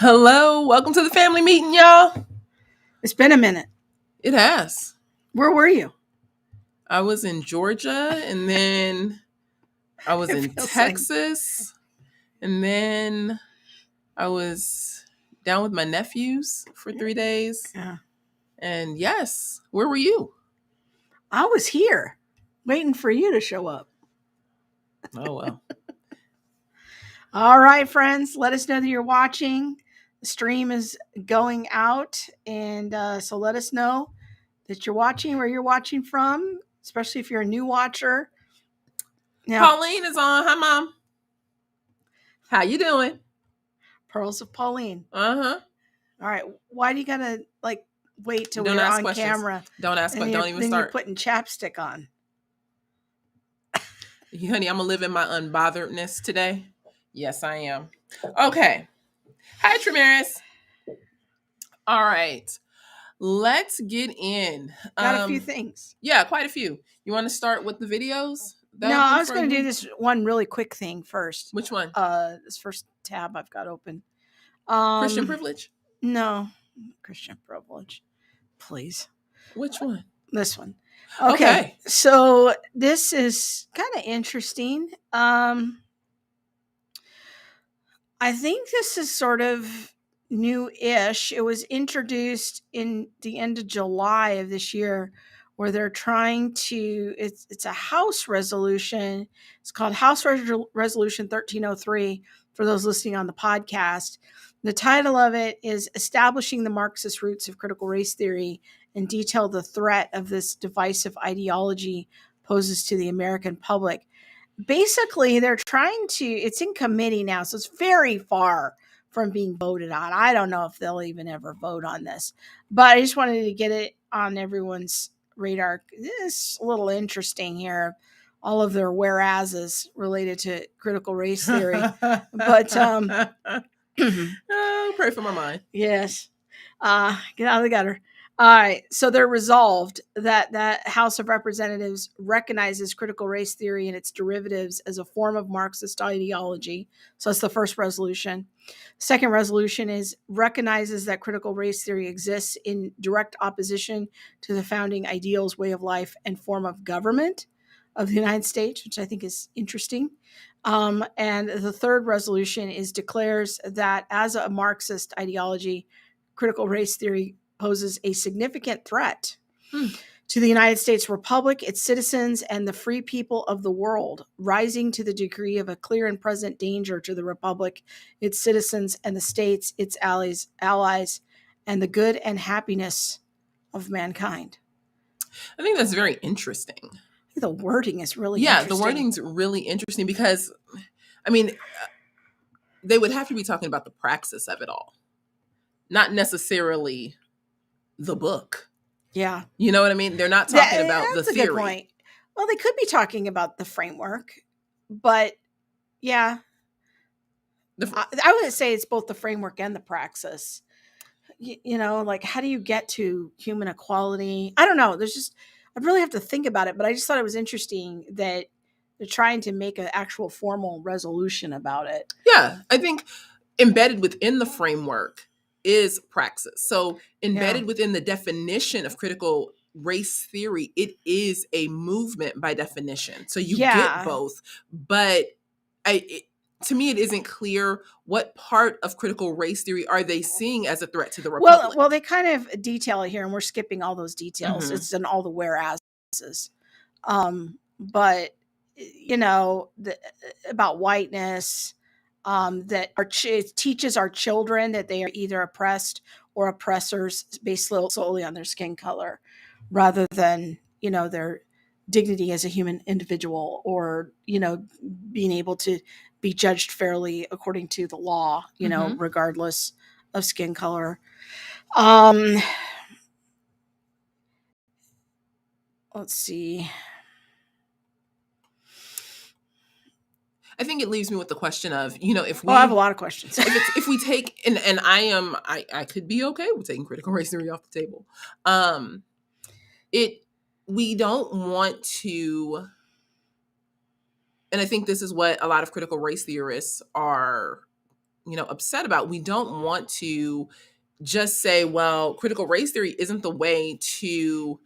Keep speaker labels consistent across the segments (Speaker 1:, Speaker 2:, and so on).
Speaker 1: Hello, welcome to the family meeting, y'all.
Speaker 2: It's been a minute.
Speaker 1: It has.
Speaker 2: Where were you?
Speaker 1: I was in Georgia, and then I was
Speaker 2: It
Speaker 1: in
Speaker 2: feels
Speaker 1: Texas, and then I was down with my nephews for 3 days.
Speaker 2: Yeah.
Speaker 1: And yes, where were you?
Speaker 2: I was here waiting for you to show up.
Speaker 1: Oh, well.
Speaker 2: All right, friends, let us know that you're watching. The stream is going out, and so let us know that you're watching, where you're watching from, especially if you're a new watcher. Now,
Speaker 1: Pauline is on. Hi, Mom. How you doing?
Speaker 2: Pearls of Pauline.
Speaker 1: Uh-huh.
Speaker 2: All right, why do you gotta wait till
Speaker 1: Don't
Speaker 2: we're
Speaker 1: ask
Speaker 2: on
Speaker 1: questions.
Speaker 2: camera?
Speaker 1: Don't ask questions. Don't even
Speaker 2: then
Speaker 1: start.
Speaker 2: You're putting chapstick on.
Speaker 1: Honey, I'm going to live in my unbotheredness today. Yes, I am. Okay. Hi, Tremaris. All right. Let's get in.
Speaker 2: Got a few things.
Speaker 1: Yeah, quite a few. You want to start with the videos?
Speaker 2: No, I was going to do this one really quick thing first.
Speaker 1: Which one?
Speaker 2: This first tab I've got open.
Speaker 1: Christian privilege?
Speaker 2: No, Christian privilege. Please.
Speaker 1: Which one?
Speaker 2: This one. Okay. So this is kind of interesting. I think this is sort of new-ish. It was introduced in the end of July of this year, where they're trying to, it's a House resolution. It's called House Resolution 1303 for those listening on the podcast. The title of it is Establishing the Marxist Roots of Critical Race Theory, and detail the threat of this divisive ideology poses to the American public. Basically, they're trying to, it's in committee now, so it's very far from being voted on. I don't know if they'll even ever vote on this, but I just wanted to get it on everyone's radar. This is a little interesting here, all of their whereases related to critical race theory. But
Speaker 1: oh, pray for my mind.
Speaker 2: Yes. Get out of the gutter. All right. So they're resolved that that House of Representatives recognizes critical race theory and its derivatives as a form of Marxist ideology. So that's the first resolution. Second resolution is recognizes that critical race theory exists in direct opposition to the founding ideals, way of life, and form of government of the United States, which I think is interesting. And the third resolution is declares that as a Marxist ideology, critical race theory poses a significant threat to the United States Republic, its citizens, and the free people of the world, rising to the degree of a clear and present danger to the Republic, its citizens, and the states, its allies, and the good and happiness of mankind.
Speaker 1: I think that's very interesting.
Speaker 2: The wording is really interesting.
Speaker 1: The wording's really interesting because, I mean, they would have to be talking about the praxis of it all, not necessarily the book.
Speaker 2: Yeah.
Speaker 1: You know what I mean? They're not talking about the theory. That's a good point.
Speaker 2: Well, they could be talking about the framework, but yeah. I wouldn't say it's both the framework and the praxis. You know, like how do you get to human equality? I don't know. I'd really have to think about it, but I just thought it was interesting that they're trying to make an actual formal resolution about it.
Speaker 1: Yeah, I think embedded within the framework is praxis. So embedded within the definition of critical race theory, it is a movement by definition. So you get both, but to me, it isn't clear what part of critical race theory are they seeing as a threat to the Republic.
Speaker 2: Well, they kind of detail it here, and we're skipping all those details. Mm-hmm. It's in all the whereases. But you know, about whiteness, that it teaches our children that they are either oppressed or oppressors based solely on their skin color, rather than, you know, their dignity as a human individual, or, you know, being able to be judged fairly according to the law, you know, regardless of skin color. Let's see.
Speaker 1: I think it leaves me with the question of, you know, if we...
Speaker 2: I have a lot of questions.
Speaker 1: if we take, and I could be okay with taking critical race theory off the table. We don't want to, and I think this is what a lot of critical race theorists are upset about. We don't want to just say, well, critical race theory isn't the way to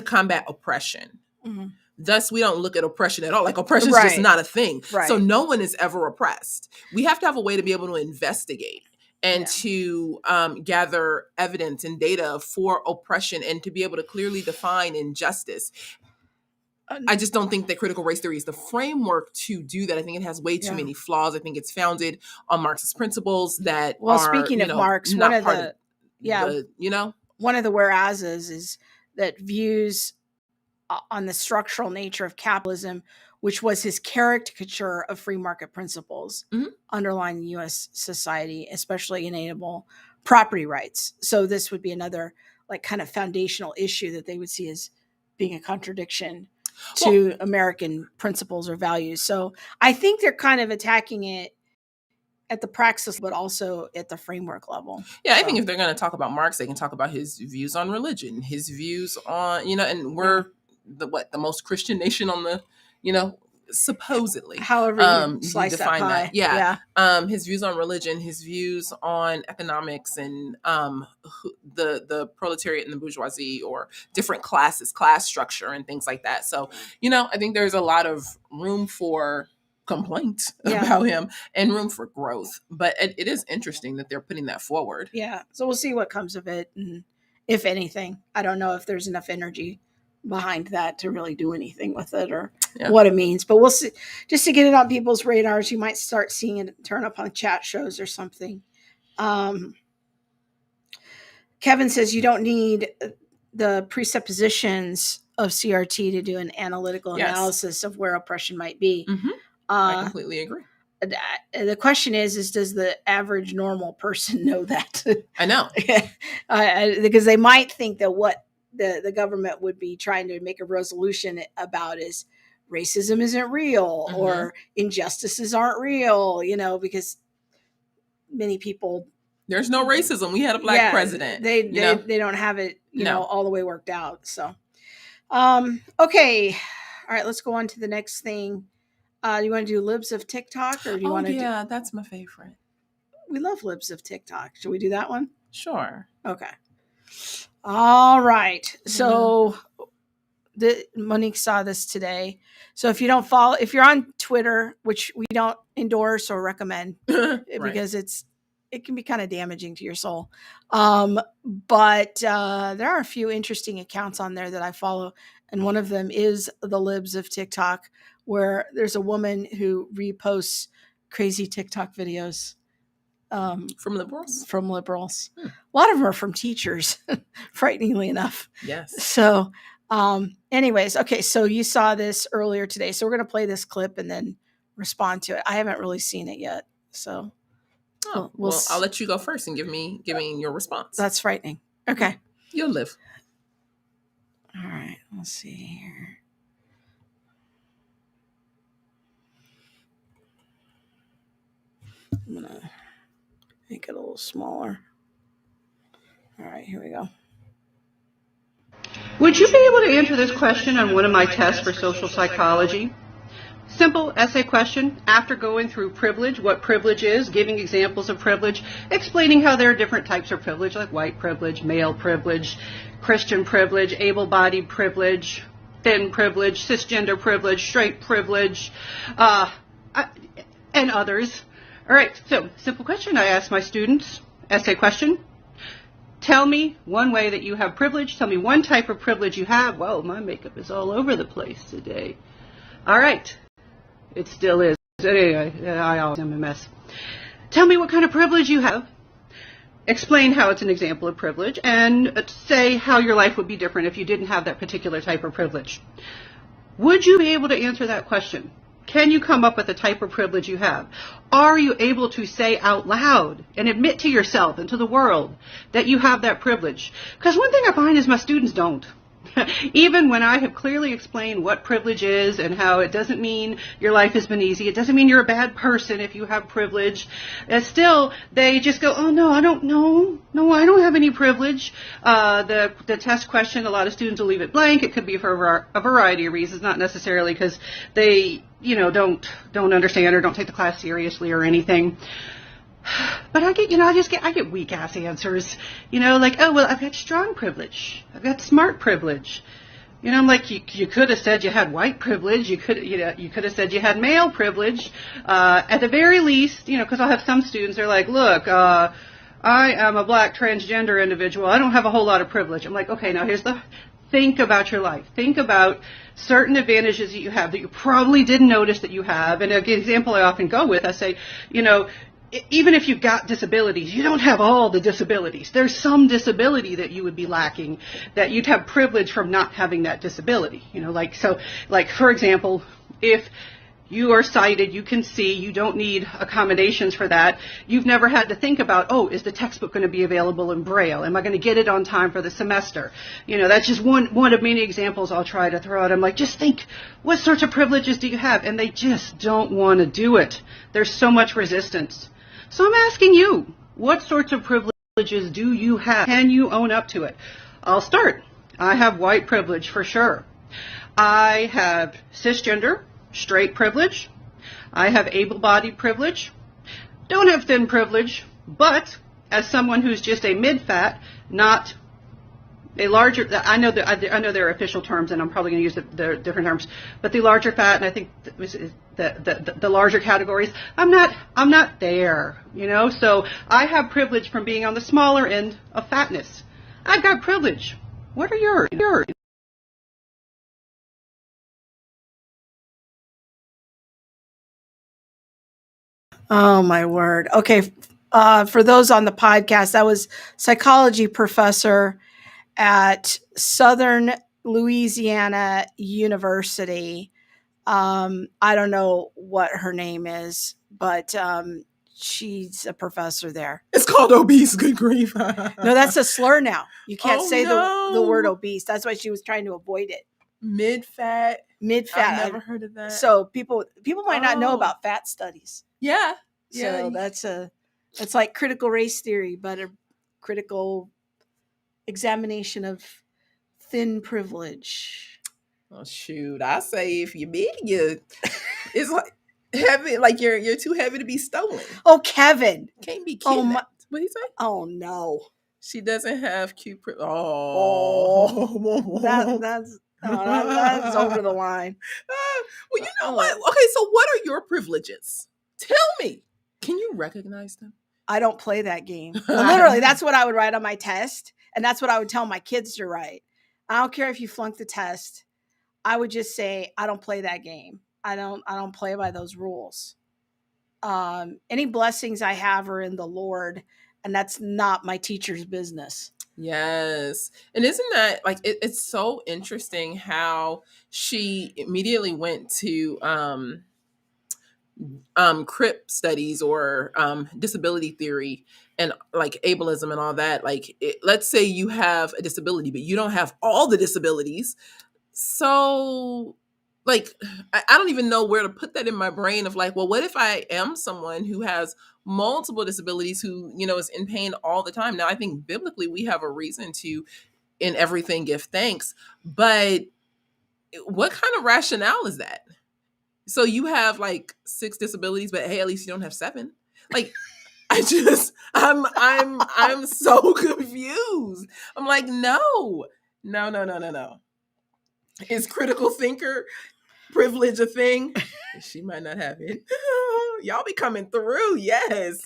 Speaker 1: combat oppression.
Speaker 2: Mm-hmm.
Speaker 1: Thus, we don't look at oppression at all. Like, oppression is just
Speaker 2: Right.
Speaker 1: not a thing.
Speaker 2: Right.
Speaker 1: So no one is ever oppressed. We have to have a way to be able to investigate and to gather evidence and data for oppression and to be able to clearly define injustice. I just don't think that critical race theory is the framework to do that. I think it has way too many flaws. I think it's founded on Marxist principles that are,
Speaker 2: speaking of Marx,
Speaker 1: not
Speaker 2: one of
Speaker 1: part
Speaker 2: the,
Speaker 1: of
Speaker 2: one of the whereases is that views on the structural nature of capitalism, which was his caricature of free market principles underlying U.S. society, especially inalienable property rights. So this would be another like kind of foundational issue that they would see as being a contradiction to American principles or values. So I think they're kind of attacking it at the praxis, but also at the framework level.
Speaker 1: Yeah, I think if they're going to talk about Marx, they can talk about his views on religion, his views on, and we're the most Christian nation on the, supposedly.
Speaker 2: However you slice
Speaker 1: define
Speaker 2: that pie.
Speaker 1: that. Yeah. His views on religion, his views on economics and the proletariat and the bourgeoisie or different classes, class structure and things like that. So, I think there's a lot of room for complaint about him and room for growth. But it is interesting that they're putting that forward.
Speaker 2: Yeah. So we'll see what comes of it. And if anything, I don't know if there's enough energy behind that to really do anything with it or what it means, but we'll see. Just to get it on people's radars, you might start seeing it turn up on chat shows or something. Kevin says you don't need the presuppositions of CRT to do an analytical analysis of where oppression might be.
Speaker 1: I completely agree.
Speaker 2: The question is does the average normal person know that?
Speaker 1: I know.
Speaker 2: Because they might think that what the government would be trying to make a resolution about is racism isn't real or injustices aren't real, because many people.
Speaker 1: There's no racism. We had a black president.
Speaker 2: They don't have it, all the way worked out. So, okay. All right, let's go on to the next thing. You want to do libs of TikTok or do you want to do?
Speaker 1: That's my favorite.
Speaker 2: We love libs of TikTok. Should we do that one?
Speaker 1: Sure.
Speaker 2: Okay. All right. So Monique saw this today. So if you're on Twitter, which we don't endorse or recommend because it can be kind of damaging to your soul. But there are a few interesting accounts on there that I follow. And one of them is the libs of TikTok, where there's a woman who reposts crazy TikTok videos.
Speaker 1: From liberals?
Speaker 2: From liberals. A lot of them are from teachers, frighteningly enough.
Speaker 1: Yes.
Speaker 2: So anyways, okay, so you saw this earlier today. So we're going to play this clip and then respond to it. I haven't really seen it yet. So
Speaker 1: well, I'll let you go first and give me your response.
Speaker 2: That's frightening. Okay.
Speaker 1: You'll live.
Speaker 2: All right, let's see here. I'm going to make it a little smaller. All right, here we go.
Speaker 3: Would you be able to answer this question on one of my tests for social psychology? Simple essay question after going through privilege, what privilege is, giving examples of privilege, explaining how there are different types of privilege like white privilege, male privilege, Christian privilege, able-bodied privilege, thin privilege, cisgender privilege, straight privilege, and others. All right, so simple question I ask my students, essay question. Tell me one way that you have privilege. Tell me one type of privilege you have. Well, my makeup is all over the place today. All right. It still is. Anyway, I always am a mess. Tell me what kind of privilege you have. Explain how it's an example of privilege and say how your life would be different if you didn't have that particular type of privilege. Would you be able to answer that question? Can you come up with a type of privilege you have? Are you able to say out loud and admit to yourself and to the world that you have that privilege? Because one thing I find is my students don't. Even when I have clearly explained what privilege is and how it doesn't mean your life has been easy, it doesn't mean you're a bad person if you have privilege, still they just go, oh no, I don't know, no, I don't have any privilege. The test question, a lot of students will leave it blank. It could be for a variety of reasons, not necessarily because they, don't understand or don't take the class seriously or anything. But I get weak ass answers, like, oh, well, I've got strong privilege. I've got smart privilege. I'm like, you could have said you had white privilege. You could have said you had male privilege. At the very least, because I'll have some students, they're like, look, I am a black transgender individual. I don't have a whole lot of privilege. I'm like, okay, now think about your life. Think about certain advantages that you have that you probably didn't notice that you have. And an example I often go with, I say, even if you've got disabilities, you don't have all the disabilities. There's some disability that you would be lacking, that you'd have privilege from not having that disability. Like for example, if you are sighted, you can see, you don't need accommodations for that. You've never had to think about, oh, is the textbook going to be available in Braille? Am I going to get it on time for the semester? That's just one of many examples I'll try to throw out. I'm like, just think, what sorts of privileges do you have? And they just don't want to do it. There's so much resistance. So I'm asking you, what sorts of privileges do you have? Can you own up to it? I'll start. I have white privilege for sure. I have cisgender, straight privilege. I have able-bodied privilege. Don't have thin privilege, but as someone who's just a mid-fat, not a larger, I know there are official terms, and I'm probably going to use the different terms, but the larger fat, and I think the larger categories, I'm not there, so I have privilege from being on the smaller end of fatness. I've got privilege. What are yours?
Speaker 2: Oh my word. Okay. For those on the podcast, I was psychology professor at Southern Louisiana University. I don't know what her name is, but she's a professor there.
Speaker 1: It's called obese. Good grief.
Speaker 2: No, that's a slur now. You can't say the word obese. That's why she was trying to avoid it.
Speaker 1: Mid-fat.
Speaker 2: I've
Speaker 1: never heard of that.
Speaker 2: So people might not know about fat studies.
Speaker 1: Yeah.
Speaker 2: So that's like critical race theory, but a critical examination of thin privilege.
Speaker 1: Oh shoot! I say if you're big, it's like heavy. Like you're too heavy to be stolen.
Speaker 2: Oh, Kevin
Speaker 1: Can't be kidnapped. What he say?
Speaker 2: Oh no,
Speaker 1: she doesn't have cute.
Speaker 2: That's over the line.
Speaker 1: Well, you know what? Okay, so what are your privileges? Tell me. Can you recognize them?
Speaker 2: I don't play that game. Literally, that's what I would write on my test, and that's what I would tell my kids to write. I don't care if you flunk the test. I would just say, I don't play that game. I don't play by those rules. Any blessings I have are in the Lord, and that's not my teacher's business.
Speaker 1: Yes. And isn't that like it's so interesting how she immediately went to crip studies or disability theory and like ableism and all that. Like let's say you have a disability but you don't have all the disabilities, so like I don't even know where to put that in my brain of like, well, what if I am someone who has multiple disabilities who is in pain all the time? Now I think biblically we have a reason to in everything give thanks, but what kind of rationale is that? So you have like 6 disabilities, but hey, at least you don't have 7. Like I'm so confused. I'm like, no. Is critical thinker privilege a thing? She might not have it. Y'all be coming through, yes.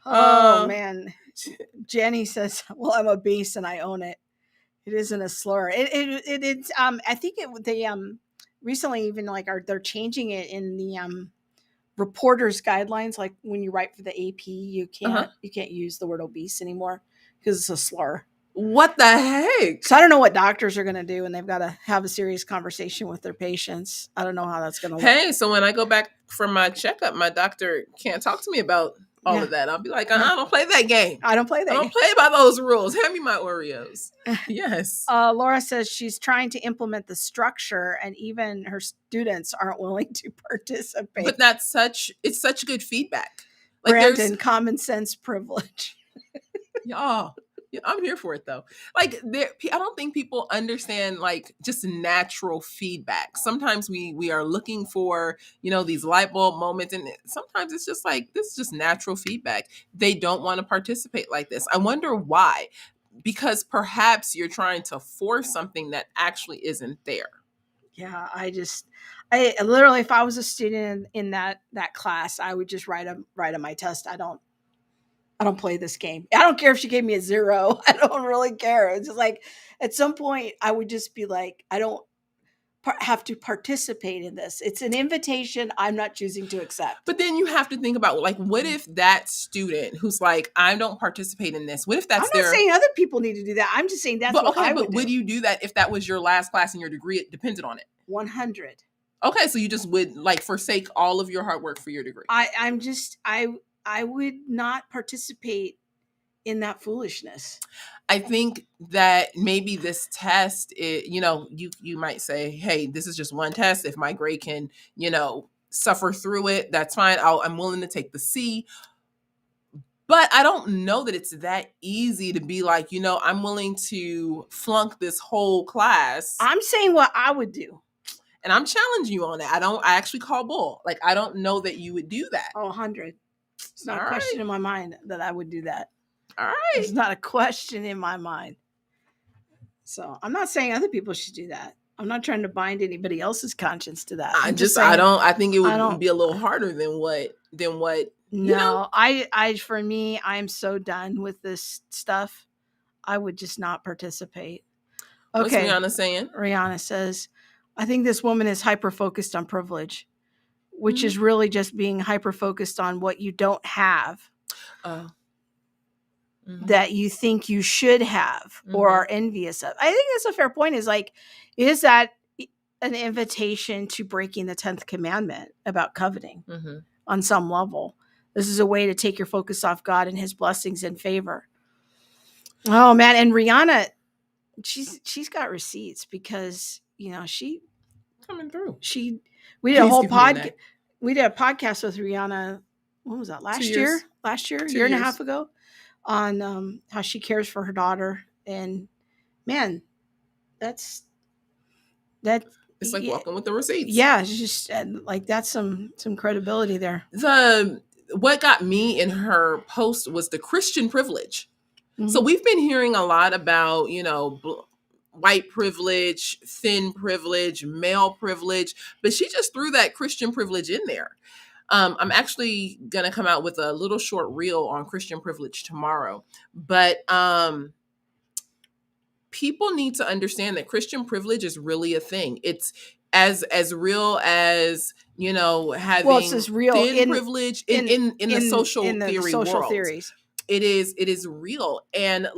Speaker 2: Oh man. Jenny says, well, I'm a beast and I own it. It isn't a slur. It's I think they recently even like they're changing it in the reporters guidelines. Like when you write for the AP, you can't use the word obese anymore because it's a slur.
Speaker 1: What the heck?
Speaker 2: So I don't know what doctors are going to do, and they've got to have a serious conversation with their patients. I don't know how that's going to
Speaker 1: work. Hey, so when I go back for my checkup, my doctor can't talk to me about all
Speaker 2: Yeah.
Speaker 1: of that. I'll be like, I don't play that game.
Speaker 2: I don't play that
Speaker 1: I don't
Speaker 2: game.
Speaker 1: play by those rules. Hand me my Oreos. Yes.
Speaker 2: Laura says she's trying to implement the structure, and even her students aren't willing to participate.
Speaker 1: But it's such good feedback.
Speaker 2: Like Brandon, common sense privilege.
Speaker 1: Y'all, yeah, I'm here for it though. Like I don't think people understand like just natural feedback. Sometimes we are looking for, these light bulb moments, and sometimes it's just like, this is just natural feedback. They don't want to participate like this. I wonder why. Because perhaps you're trying to force something that actually isn't there.
Speaker 2: Yeah, I literally, if I was a student in that class, I would just write on my test. I don't play this game. I don't care if she gave me a 0. I don't really care. It's just like, at some point I would just be like, I don't have to participate in this. It's an invitation I'm not choosing to accept.
Speaker 1: But then you have to think about, like, what if that student who's like, I don't participate in this, what if that's
Speaker 2: I'm not saying other people need to do that. I'm just saying that's what I would do.
Speaker 1: Would you do that if that was your last class in your degree? It depended on it.
Speaker 2: 100.
Speaker 1: Okay, so you just would like forsake all of your hard work for your degree.
Speaker 2: I would not participate in that foolishness.
Speaker 1: I think that maybe this test, you might say, hey, this is just one test. If my grade can, suffer through it, that's fine. I'm willing to take the C. But I don't know that it's that easy to be like, I'm willing to flunk this whole class.
Speaker 2: I'm saying what I would do.
Speaker 1: And I'm challenging you on that. I actually call bull. Like, I don't know that you would do that.
Speaker 2: 100. It's not a question in my mind that I would do that.
Speaker 1: All right.
Speaker 2: It's not a question in my mind. So I'm not saying other people should do that. I'm not trying to bind anybody else's conscience to that.
Speaker 1: I think it would be a little harder than what.
Speaker 2: No, for me, I'm so done with this stuff. I would just not participate. Okay.
Speaker 1: What's Rihanna saying?
Speaker 2: Rihanna says, I think this woman is hyper-focused on privilege, which is really just being hyper-focused on what you don't have. That you think you should have or are envious of. I think that's a fair point. Is that an invitation to breaking the 10th commandment about coveting on some level? This is a way to take your focus off God and his blessings and favor. Oh man. And Rihanna, she's got receipts because, she
Speaker 1: coming through.
Speaker 2: We did a whole podcast. We did a podcast with Rihanna. What was that? Last year, year and a half ago, on how she cares for her daughter. And man, it's
Speaker 1: like walking with the receipts.
Speaker 2: Yeah, it's just like that's some credibility there.
Speaker 1: What got me in her post was the Christian privilege. So we've been hearing a lot about, white privilege, thin privilege, male privilege, but she just threw that Christian privilege in there. I'm actually going to come out with a little short reel on Christian privilege tomorrow, but people need to understand that Christian privilege is really a thing. It's as real as, having
Speaker 2: it's as real
Speaker 1: thin privilege in the social world.
Speaker 2: Theories.
Speaker 1: It is real. And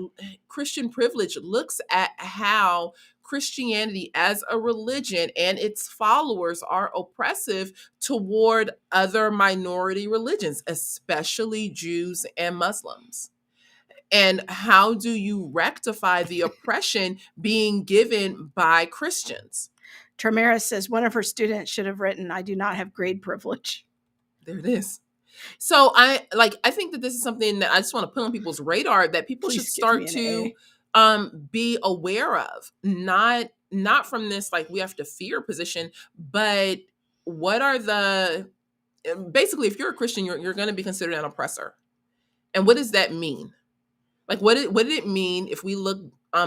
Speaker 1: Christian privilege looks at how Christianity as a religion and its followers are oppressive toward other minority religions, especially Jews and Muslims. And how do you rectify the oppression being given by Christians?
Speaker 2: Tamara says one of her students should have written, I do not have grade privilege.
Speaker 1: There it is. So I think that this is something that I just want to put on people's radar that people should start to be aware of. Not from this, like, we have to fear position, but what are basically, if you're a Christian, you're going to be considered an oppressor. And what does that mean? Like, what did it mean if we look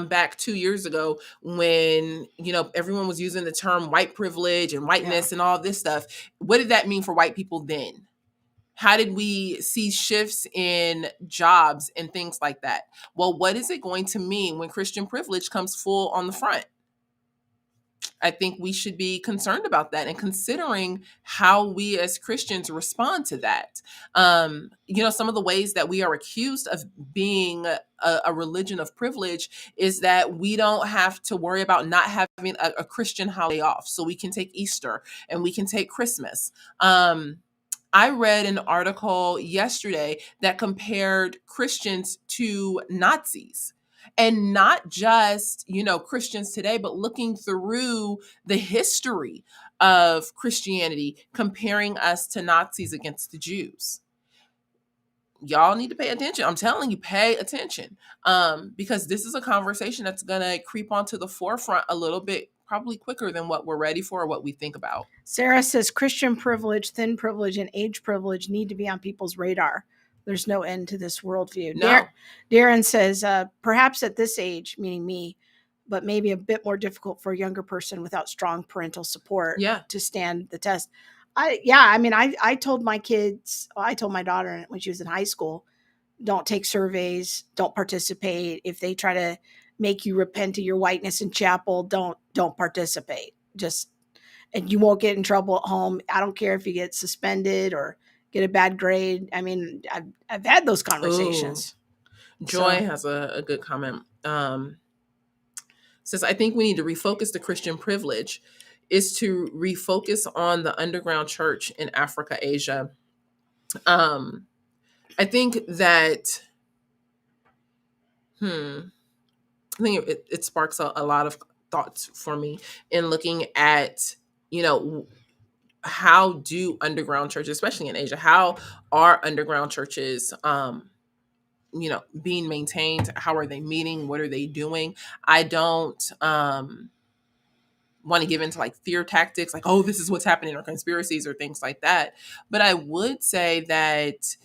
Speaker 1: back 2 years ago when, everyone was using the term white privilege and whiteness and all this stuff? What did that mean for white people then? How did we see shifts in jobs and things like that? Well, what is it going to mean when Christian privilege comes full on the front? I think we should be concerned about that and considering how we as Christians respond to that. Some of the ways that we are accused of being a religion of privilege is that we don't have to worry about not having a Christian holiday off. So we can take Easter and we can take Christmas. I read an article yesterday that compared Christians to Nazis. And not just, Christians today, but looking through the history of Christianity, comparing us to Nazis against the Jews. Y'all need to pay attention. I'm telling you, pay attention. Because this is a conversation that's going to creep onto the forefront a little bit, probably quicker than what we're ready for or what we think about.
Speaker 2: Sarah says Christian privilege, thin privilege, and age privilege need to be on people's radar. There's no end to this worldview.
Speaker 1: No.
Speaker 2: Darren says, perhaps at this age, meaning me, but maybe a bit more difficult for a younger person without strong parental support to stand the test. I told my kids, I told my daughter when she was in high school, don't take surveys, don't participate. If they try to make you repent of your whiteness in chapel, don't participate. And you won't get in trouble at home. I don't care if you get suspended or get a bad grade. I mean, I've had those conversations.
Speaker 1: Ooh. Joy has a good comment. Says, I think we need to refocus the Christian privilege is to refocus on the underground church in Africa, Asia. I think that, I think it sparks a lot of thoughts for me in looking at, how do underground churches, especially in Asia, how are underground churches, being maintained? How are they meeting? What are they doing? I don't want to give into like fear tactics, like, oh, this is what's happening, or conspiracies or things like that. But I would say that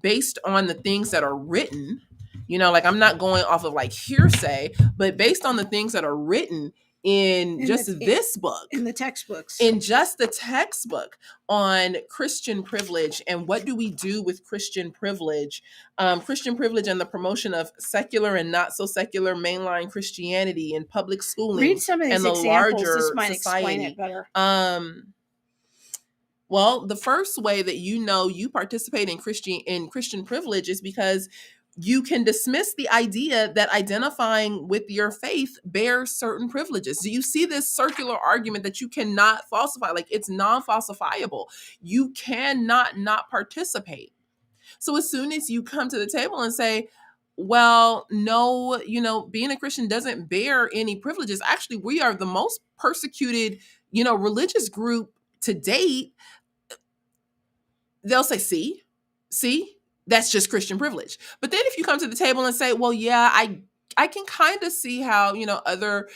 Speaker 1: based on the things that are written, like I'm not going off of like hearsay, but based on the things that are written in this book,
Speaker 2: in the textbooks,
Speaker 1: in just the textbook on Christian privilege and what do we do with Christian privilege and the promotion of secular and not so secular mainline Christianity in public schooling.
Speaker 2: Read some of these
Speaker 1: and the
Speaker 2: examples.
Speaker 1: larger
Speaker 2: This might
Speaker 1: society.
Speaker 2: Explain it better.
Speaker 1: Well, the first way that you participate in Christian privilege is because you can dismiss the idea that identifying with your faith bears certain privileges. Do you see this circular argument that you cannot falsify? Like, it's non-falsifiable. You cannot not participate. So as soon as you come to the table and say, well, no, being a Christian doesn't bear any privileges. Actually, we are the most persecuted, religious group to date. They'll say, see, that's just Christian privilege. But then if you come to the table and say, well, yeah, I can kind of see how, other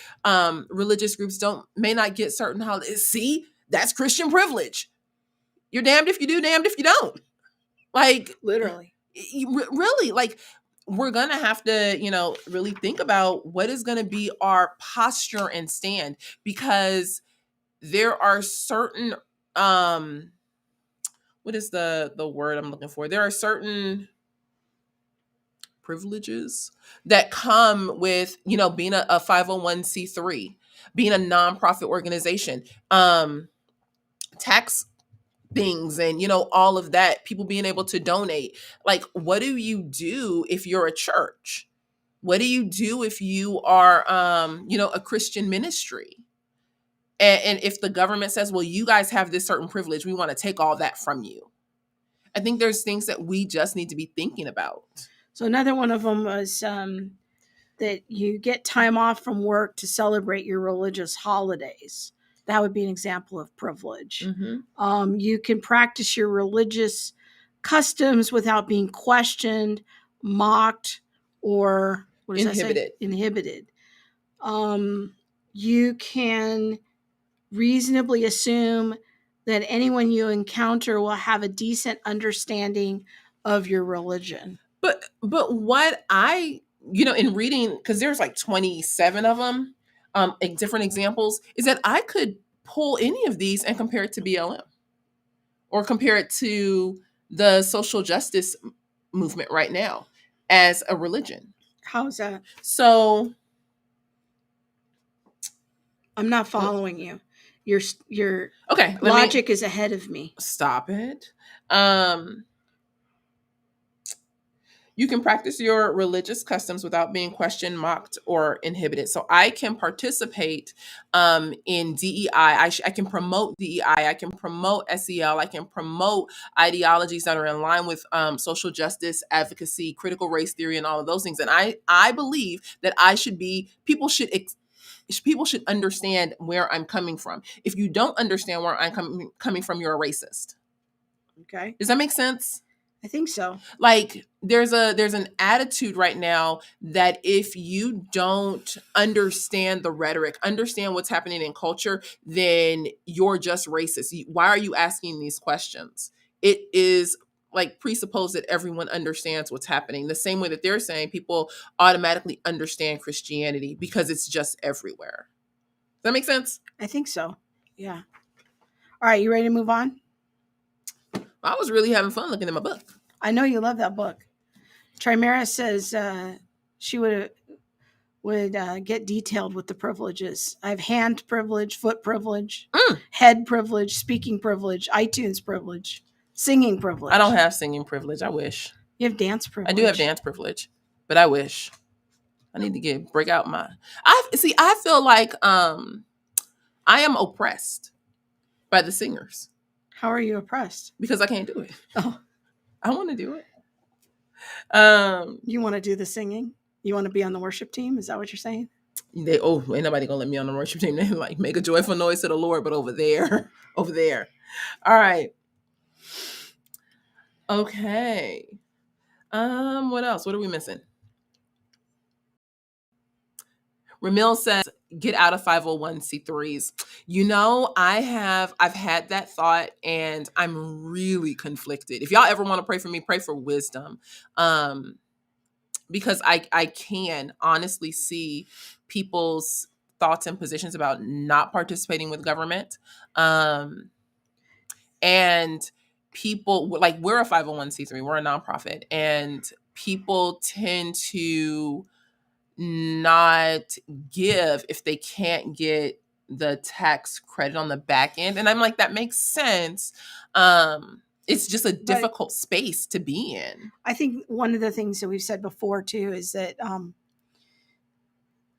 Speaker 1: religious groups may not get certain holidays. See, that's Christian privilege. You're damned if you do, damned if you don't. Like,
Speaker 2: literally,
Speaker 1: really, like, we're going to have to, really think about what is going to be our posture and stand, because there are certain, what is the word I'm looking for? There are certain privileges that come with, being a 501c3, being a nonprofit organization, tax things, and, all of that, people being able to donate. Like, what do you do if you're a church? What do you do if you are, a Christian ministry? And if the government says, well, you guys have this certain privilege, we want to take all that from you. I think there's things that we just need to be thinking about.
Speaker 2: So another one of them was that you get time off from work to celebrate your religious holidays. That would be an example of privilege.
Speaker 1: Mm-hmm.
Speaker 2: You can practice your religious customs without being questioned, mocked, or what does
Speaker 1: inhibited.
Speaker 2: That say? Inhibited. You can reasonably assume that anyone you encounter will have a decent understanding of your religion.
Speaker 1: But what I, in reading, because there's like 27 of them, different examples, is that I could pull any of these and compare it to BLM or compare it to the social justice movement right now as a religion.
Speaker 2: How is that?
Speaker 1: So
Speaker 2: I'm not following you. Your
Speaker 1: okay,
Speaker 2: logic is ahead of me.
Speaker 1: Stop it. You can practice your religious customs without being questioned, mocked, or inhibited. So I can participate in DEI. I can promote DEI. I can promote SEL. I can promote ideologies that are in line with social justice, advocacy, critical race theory, and all of those things. And I believe that people should understand where I'm coming from. If you don't understand where I'm coming from, you're a racist.
Speaker 2: Okay.
Speaker 1: Does that make sense?
Speaker 2: I think so.
Speaker 1: Like there's an attitude right now that if you don't understand the rhetoric, understand what's happening in culture, then you're just racist. Why are you asking these questions? It is like presupposed that everyone understands what's happening. The same way that they're saying people automatically understand Christianity because it's just everywhere. Does that make sense?
Speaker 2: I think so. Yeah. All right, you ready to move on?
Speaker 1: I was really having fun looking at my book.
Speaker 2: I know you love that book. Trimera says she would get detailed with the privileges. I have hand privilege, foot privilege, head privilege, speaking privilege, iTunes privilege, singing privilege.
Speaker 1: I don't have singing privilege. I wish.
Speaker 2: You have dance privilege.
Speaker 1: I do have dance privilege, but I wish. I need to break out my. I feel like I am oppressed by the singers.
Speaker 2: How are you oppressed?
Speaker 1: Because I can't do it.
Speaker 2: Oh,
Speaker 1: I want to do it.
Speaker 2: You want to do the singing? You want to be on the worship team? Is that what you're saying?
Speaker 1: Ain't nobody gonna let me on the worship team. They like make a joyful noise to the Lord, but over there. All right. Okay. What else? What are we missing? Ramil says, get out of 501c3s. I've had that thought and I'm really conflicted. If y'all ever want to pray for me, pray for wisdom. Because I can honestly see people's thoughts and positions about not participating with government. And people, like, we're a 501c3, we're a nonprofit, and people tend to not give if they can't get the tax credit on the back end. And I'm like, that makes sense. It's just a difficult space to be in.
Speaker 2: I think one of the things that we've said before too is that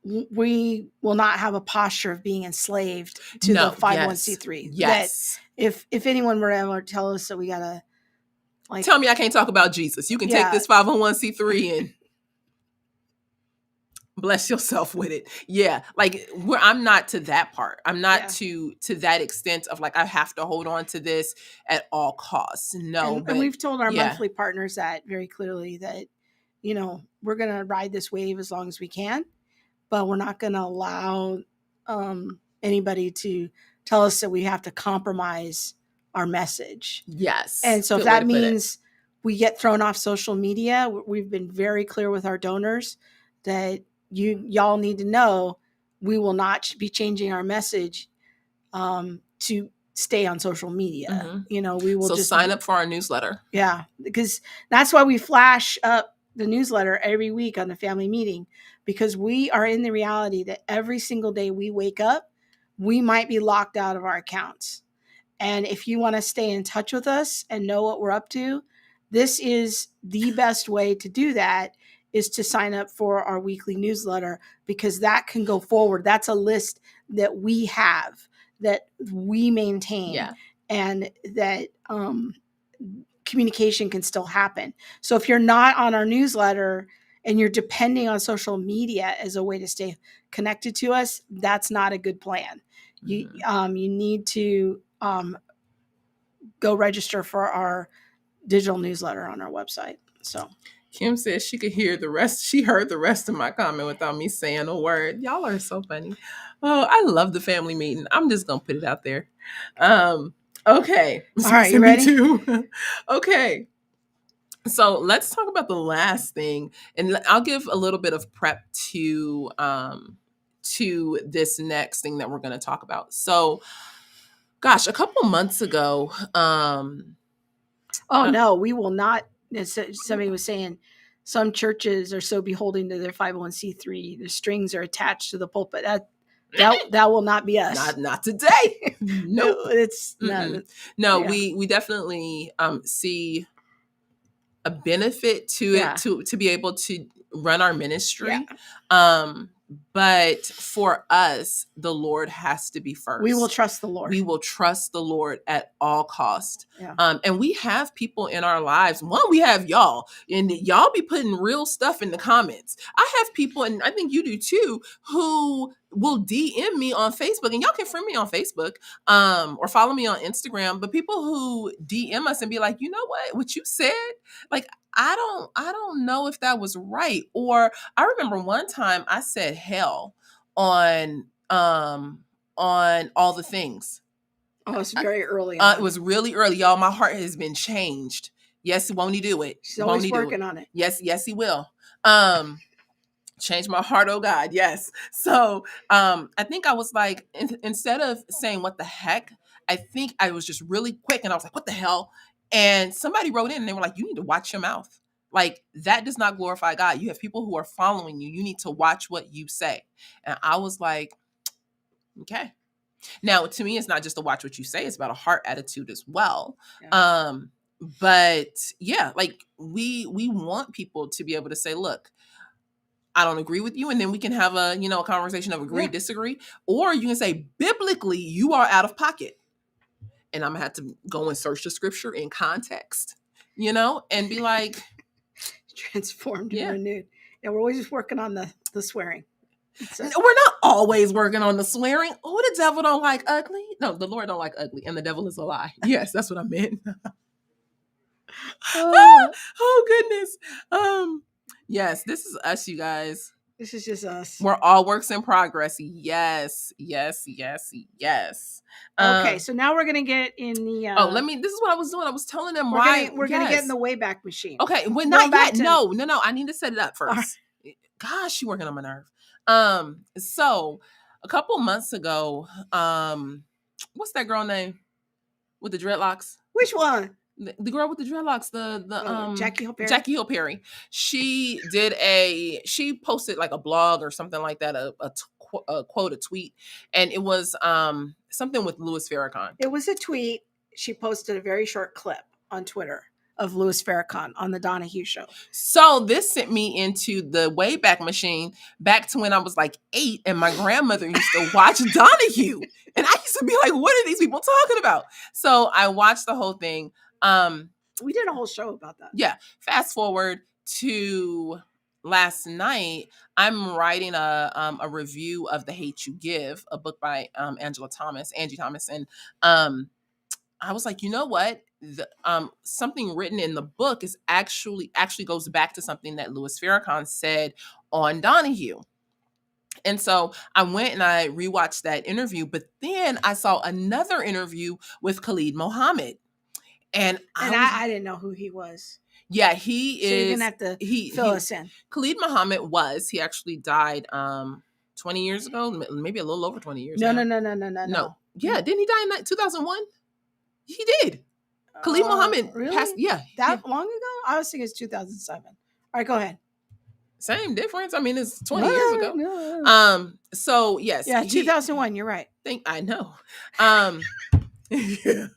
Speaker 2: we will not have a posture of being enslaved to the 501c3.
Speaker 1: Yes.
Speaker 2: That if anyone were ever to tell us that we gotta
Speaker 1: tell me I can't talk about Jesus. You can take this 501c3 and bless yourself with it. Yeah. Like I'm not to that part. I'm not to that extent of like, I have to hold on to this at all costs. No.
Speaker 2: And we've told our monthly partners that very clearly that, we're going to ride this wave as long as we can, but we're not going to allow anybody to tell us that we have to compromise our message.
Speaker 1: Yes.
Speaker 2: And so if that means we get thrown off social media, we've been very clear with our donors that y'all need to know we will not be changing our message to stay on social media.
Speaker 1: Mm-hmm.
Speaker 2: We will
Speaker 1: just sign up for our newsletter.
Speaker 2: Yeah, because that's why we flash up the newsletter every week on the family meeting, because we are in the reality that every single day we wake up, we might be locked out of our accounts. And if you want to stay in touch with us and know what we're up to, this is the best way to do that, is to sign up for our weekly newsletter, because that can go forward. That's a list that we have, that we maintain, and that communication can still happen. So if you're not on our newsletter and you're depending on social media as a way to stay connected to us, that's not a good plan. Mm-hmm. You need to go register for our digital newsletter on our website. So
Speaker 1: Kim says she could hear the rest. She heard the rest of my comment without me saying a word. Y'all are so funny. Oh, I love the family meeting. I'm just going to put it out there. Okay.
Speaker 2: All right, you ready?
Speaker 1: Okay. So let's talk about the last thing. And I'll give a little bit of prep to this next thing that we're going to talk about. So, gosh, a couple months ago.
Speaker 2: No, we will not. Somebody was saying some churches are so beholden to their 501c3, the strings are attached to the pulpit. That will not be us.
Speaker 1: Not today.
Speaker 2: No, it's not.
Speaker 1: No, we definitely see a benefit to
Speaker 2: Yeah.
Speaker 1: it to be able to run our ministry.
Speaker 2: Yeah.
Speaker 1: But for us, the Lord has to be first.
Speaker 2: We will trust the Lord.
Speaker 1: We will trust the Lord at all cost.
Speaker 2: Yeah.
Speaker 1: And we have people in our lives. One, we have y'all, and y'all be putting real stuff in the comments. I have people, and I think you do too, who will DM me on Facebook, and y'all can friend me on Facebook, or follow me on Instagram. But people who DM us and be like, you know what you said, like, I don't know if that was right. Or I remember one time I said hell on All the Things.
Speaker 2: Oh, it's very early
Speaker 1: It was really early, y'all. My heart has been changed. Yes, won't he do it?
Speaker 2: She's always working on it.
Speaker 1: Yes, he will. Change my heart, oh God, yes. So I think I was like, instead of saying what the heck, I think I was just really quick, and I was like, what the hell? And somebody wrote in and they were like, you need to watch your mouth. Like, that does not glorify God. You have people who are following you. You need to watch what you say. And I was like, okay. Now, to me, it's not just to watch what you say. It's about a heart attitude as well.
Speaker 2: Yeah.
Speaker 1: But yeah, like we want people to be able to say, look, I don't agree with you. And then we can have a conversation of agree, disagree. Or you can say, biblically, you are out of pocket. And I'm going to have to go and search the scripture in context, and be like,
Speaker 2: transformed and renewed. Yeah, we're always working on the swearing.
Speaker 1: We're not always working on the swearing. Oh, the devil don't like ugly. No, the Lord don't like ugly, and the devil is a lie. Yes, that's what I meant. Oh goodness. Yes, this is us, you guys.
Speaker 2: This is just us.
Speaker 1: We're all works in progress. Yes.
Speaker 2: Okay, so now we're gonna get in the.
Speaker 1: This is what I was doing. I was telling them
Speaker 2: we're gonna get in the Wayback Machine.
Speaker 1: Okay, well, not yet. No. I need to set it up first. Right. Gosh, you're working on my nerve. So a couple months ago, what's that girl name with the dreadlocks?
Speaker 2: Which one?
Speaker 1: The girl with the dreadlocks,
Speaker 2: Jackie Hill Perry.
Speaker 1: Jackie Hill Perry. She posted like a blog or something like that, a quote, a tweet, and it was something with Louis Farrakhan.
Speaker 2: It was a tweet. She posted a very short clip on Twitter of Louis Farrakhan on the Donahue Show.
Speaker 1: So this sent me into the Wayback Machine, back to when I was like 8 and my grandmother used to watch Donahue. And I used to be like, what are these people talking about? So I watched the whole thing.
Speaker 2: We did a whole show about that.
Speaker 1: Yeah. Fast forward to last night, I'm writing a review of The Hate You Give, a book by Angie Thomas. And I was like, you know what? Something written in the book is actually goes back to something that Louis Farrakhan said on Donahue. And so I went and I rewatched that interview, but then I saw another interview with Khalid Muhammad. And
Speaker 2: I didn't know who he was.
Speaker 1: Yeah, he is.
Speaker 2: So you're gonna have to fill us in.
Speaker 1: Khalid Muhammad he actually died 20 years ago, maybe a little over 20 years
Speaker 2: No.
Speaker 1: Yeah, didn't he die in 2001? He did. Khalid Muhammad
Speaker 2: really?
Speaker 1: passed. Yeah.
Speaker 2: That long ago? I was thinking it's 2007. All right, go ahead.
Speaker 1: Same difference. I mean, it's 20 years ago. No. So yes.
Speaker 2: Yeah, 2001. You're right.
Speaker 1: I know. Yeah.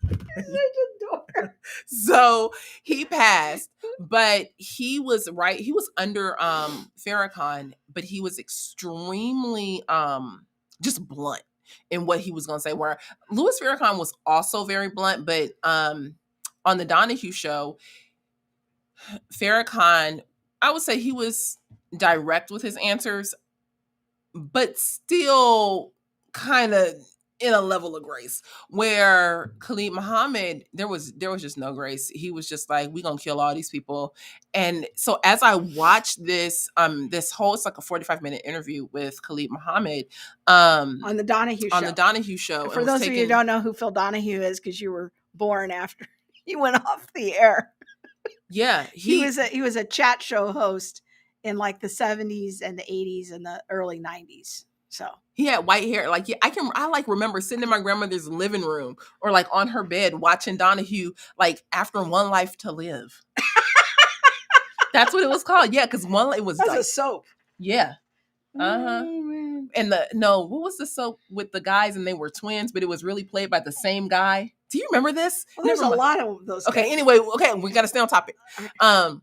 Speaker 1: So he passed, but he was right. He was under Farrakhan, but he was extremely just blunt in what he was going to say. Where Louis Farrakhan was also very blunt, but on the Donahue Show, Farrakhan, I would say he was direct with his answers, but still kind of in a level of grace, where Khalid Muhammad, there was just no grace. He was just like, we gonna kill all these people. And so as I watched this whole, it's like a 45-minute interview with Khalid Muhammad
Speaker 2: on the Donahue Show.
Speaker 1: On the Donahue Show.
Speaker 2: And for those of you who don't know who Phil Donahue is, because you were born after he went off the air.
Speaker 1: Yeah.
Speaker 2: He was a chat show host in like the 70s and the 80s and the early 90s. So
Speaker 1: he had white hair. Like, yeah, I remember sitting in my grandmother's living room or like on her bed watching Donahue, like After One Life to Live. That's what it was called. Yeah, because it was
Speaker 2: that's
Speaker 1: like
Speaker 2: a soap.
Speaker 1: Yeah. And what was the soap with the guys and they were twins, but it was really played by the same guy? Do you remember this?
Speaker 2: Well, there's a lot of those.
Speaker 1: Okay,
Speaker 2: guys.
Speaker 1: anyway, okay, we got to stay on topic.
Speaker 2: Okay.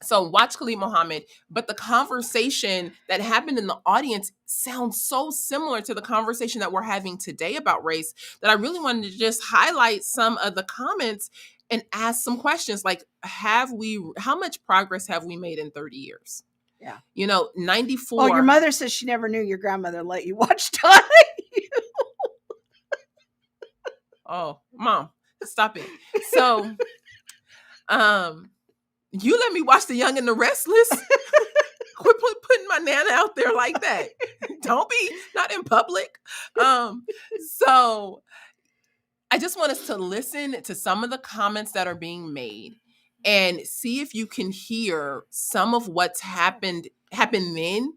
Speaker 1: So watch Khalid Muhammad, but the conversation that happened in the audience sounds so similar to the conversation that we're having today about race that I really wanted to just highlight some of the comments and ask some questions like, how much progress have we made in 30 years?
Speaker 2: Yeah.
Speaker 1: 94.
Speaker 2: Oh, your mother says she never knew your grandmother let you watch Donnie.
Speaker 1: Oh, Mom, stop it. So, you let me watch The Young and the Restless? Quit putting my nana out there like that. Don't be, not in public. So I just want us to listen to some of the comments that are being made and see if you can hear some of what's happened then.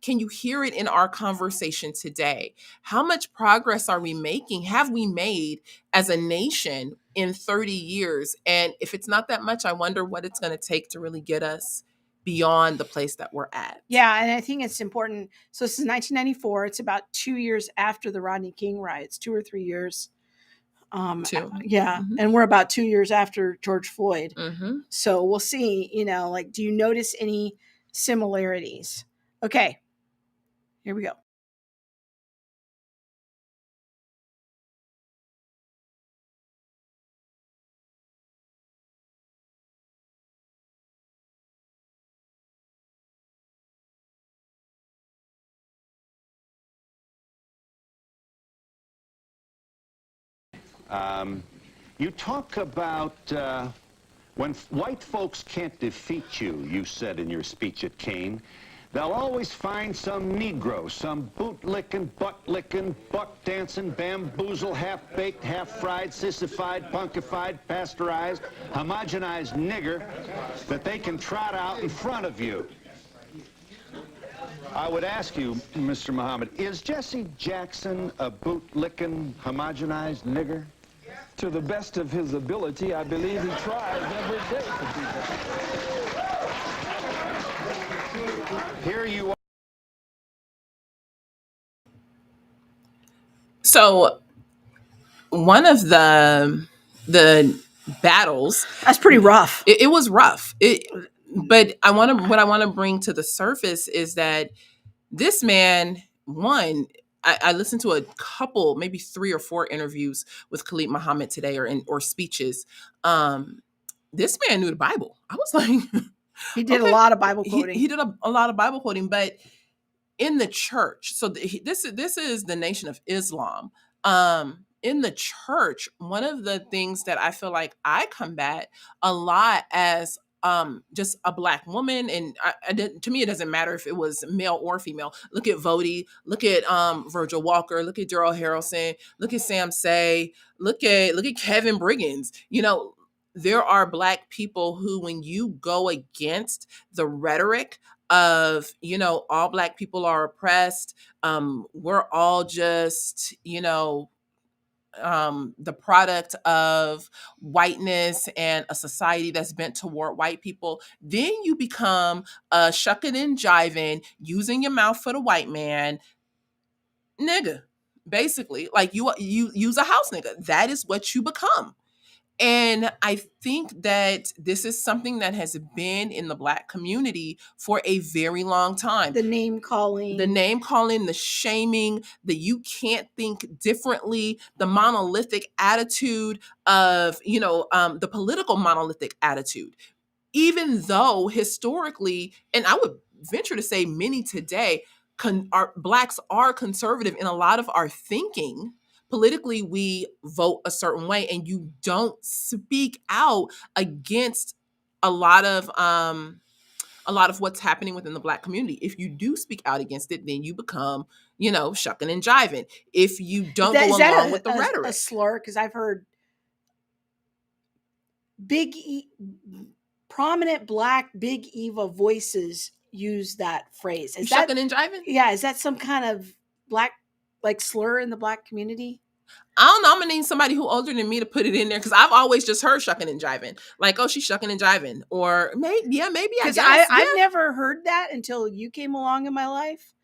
Speaker 1: Can you hear it in our conversation today? How much progress are we making? Have we made as a nation in 30 years? And if it's not that much, I wonder what it's going to take to really get us beyond the place that we're at.
Speaker 2: Yeah, and I think it's important. So this is 1994. It's about 2 years after the Rodney King riots, 2 or 3 years.
Speaker 1: 2.
Speaker 2: Yeah, and we're about 2 years after George Floyd.
Speaker 1: Mm-hmm.
Speaker 2: So we'll see, like, do you notice any similarities? Okay, here we go.
Speaker 4: You talk about when white folks can't defeat you, you said in your speech at Kane, they'll always find some Negro, some boot-licking, butt-licking, buck-dancing, bamboozle, half-baked, half-fried, sissified, punkified, pasteurized, homogenized nigger that they can trot out in front of you. I would ask you, Mr. Muhammad, is Jesse Jackson a boot-licking, homogenized nigger?
Speaker 5: To the best of his ability, I believe he tries every day to do that.
Speaker 4: Here you are.
Speaker 1: So one of the battles,
Speaker 2: That's pretty rough.
Speaker 1: It was rough. But what I want to bring to the surface is that this man, I listened to a couple, maybe 3 or 4 interviews with Khalid Muhammad today or speeches. This man knew the Bible. I was like,
Speaker 2: he did a lot of Bible quoting.
Speaker 1: He did a lot of Bible quoting, but in the church. So this is the Nation of Islam. In the church, one of the things that I feel like I combat a lot as just a Black woman, and to me it doesn't matter if it was male or female. Look at Vody, look at Virgil Walker, look at Daryl Harrelson, look at Sam Say, look at Kevin Briggins. There are Black people who, when you go against the rhetoric of all Black people are oppressed, we're all just the product of whiteness and a society that's bent toward white people, then you become a shucking and jiving, using your mouth for the white man nigga. Basically, like you use a house nigga. That is what you become. And I think that this is something that has been in the Black community for a very long time.
Speaker 2: The name calling,
Speaker 1: the shaming, the you can't think differently, the monolithic attitude of, the political monolithic attitude. Even though historically, and I would venture to say many today, Blacks are conservative in a lot of our thinking. Politically, we vote a certain way, and you don't speak out against a lot of what's happening within the Black community. If you do speak out against it, then you become, shucking and jiving. If you don't go along with the rhetoric,
Speaker 2: a slur, because I've heard prominent Black Big Eva voices use that phrase. Is that
Speaker 1: shucking and jiving?
Speaker 2: Yeah, is that some kind of Black slur in the Black community?
Speaker 1: I don't know. I'm gonna need somebody who older than me to put it in there, because I've always just heard shucking and jiving. Like, oh, she's shucking and jiving, or maybe I guess.
Speaker 2: I've never heard that until you came along in my life,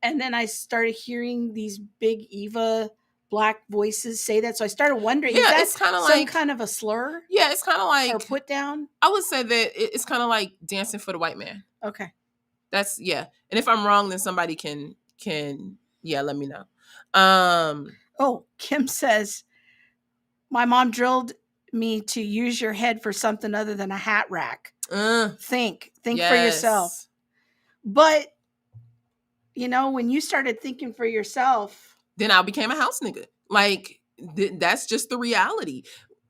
Speaker 2: and then I started hearing these Big Eva Black voices say that. So I started wondering, is
Speaker 1: Yeah,
Speaker 2: that
Speaker 1: it's kind of
Speaker 2: some
Speaker 1: like,
Speaker 2: kind of a slur
Speaker 1: yeah, it's kind of
Speaker 2: or
Speaker 1: like,
Speaker 2: put down?
Speaker 1: I would say that it's kind of like dancing for the white man.
Speaker 2: Okay.
Speaker 1: That's, yeah. And if I'm wrong, then somebody can yeah, let me know.
Speaker 2: Oh, Kim says, my mom drilled me to use your head for something other than a hat rack. Think for yourself.
Speaker 1: Yes.
Speaker 2: But you know, when you started thinking for yourself,
Speaker 1: Then I became a house nigga. Like, that's just the reality.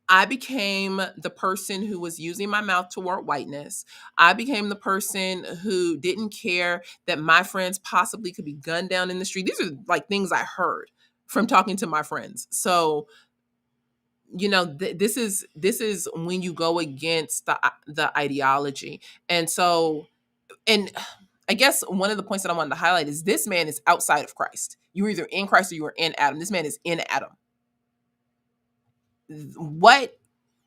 Speaker 1: I became the person who was using my mouth toward whiteness. I became the person who didn't care that my friends possibly could be gunned down in the street. These are like things I heard from talking to my friends. So, you know, this is when you go against the ideology. And so, and I guess one of the points that I wanted to highlight is this man is outside of Christ. You're either in Christ or you are in Adam. This man is in Adam. What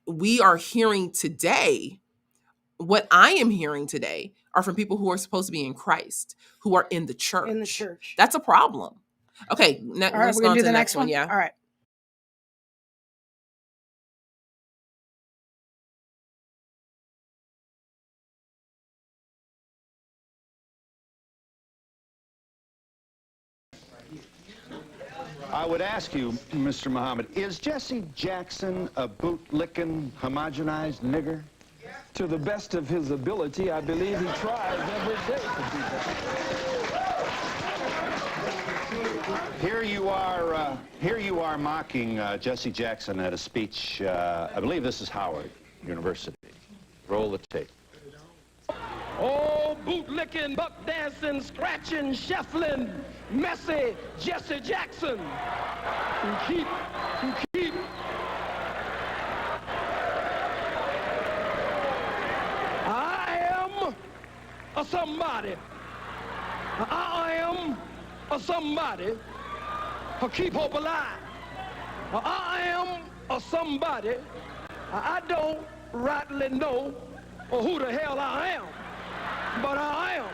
Speaker 1: we are hearing today, what I am hearing today, are from people who are supposed to be in Christ, who are in the church. That's a problem. Okay,
Speaker 2: all right,
Speaker 1: let's
Speaker 2: we're
Speaker 1: go
Speaker 2: gonna
Speaker 1: on
Speaker 2: do
Speaker 1: to
Speaker 2: the next one.
Speaker 1: Yeah.
Speaker 2: All right.
Speaker 4: I would ask you, Mr. Muhammad, is Jesse Jackson a boot-licking, homogenized nigger?
Speaker 5: To the best of his ability, I believe he tries every day to do that.
Speaker 4: Here you are mocking Jesse Jackson at a speech. I believe this is Howard University. Roll the tape.
Speaker 5: Oh, boot-licking, buck-dancing, scratching, shuffling, messy Jesse Jackson. Who keep. I am a somebody. I am a somebody who keep hope alive. I am a somebody. I don't rightly know who the hell I am, but I am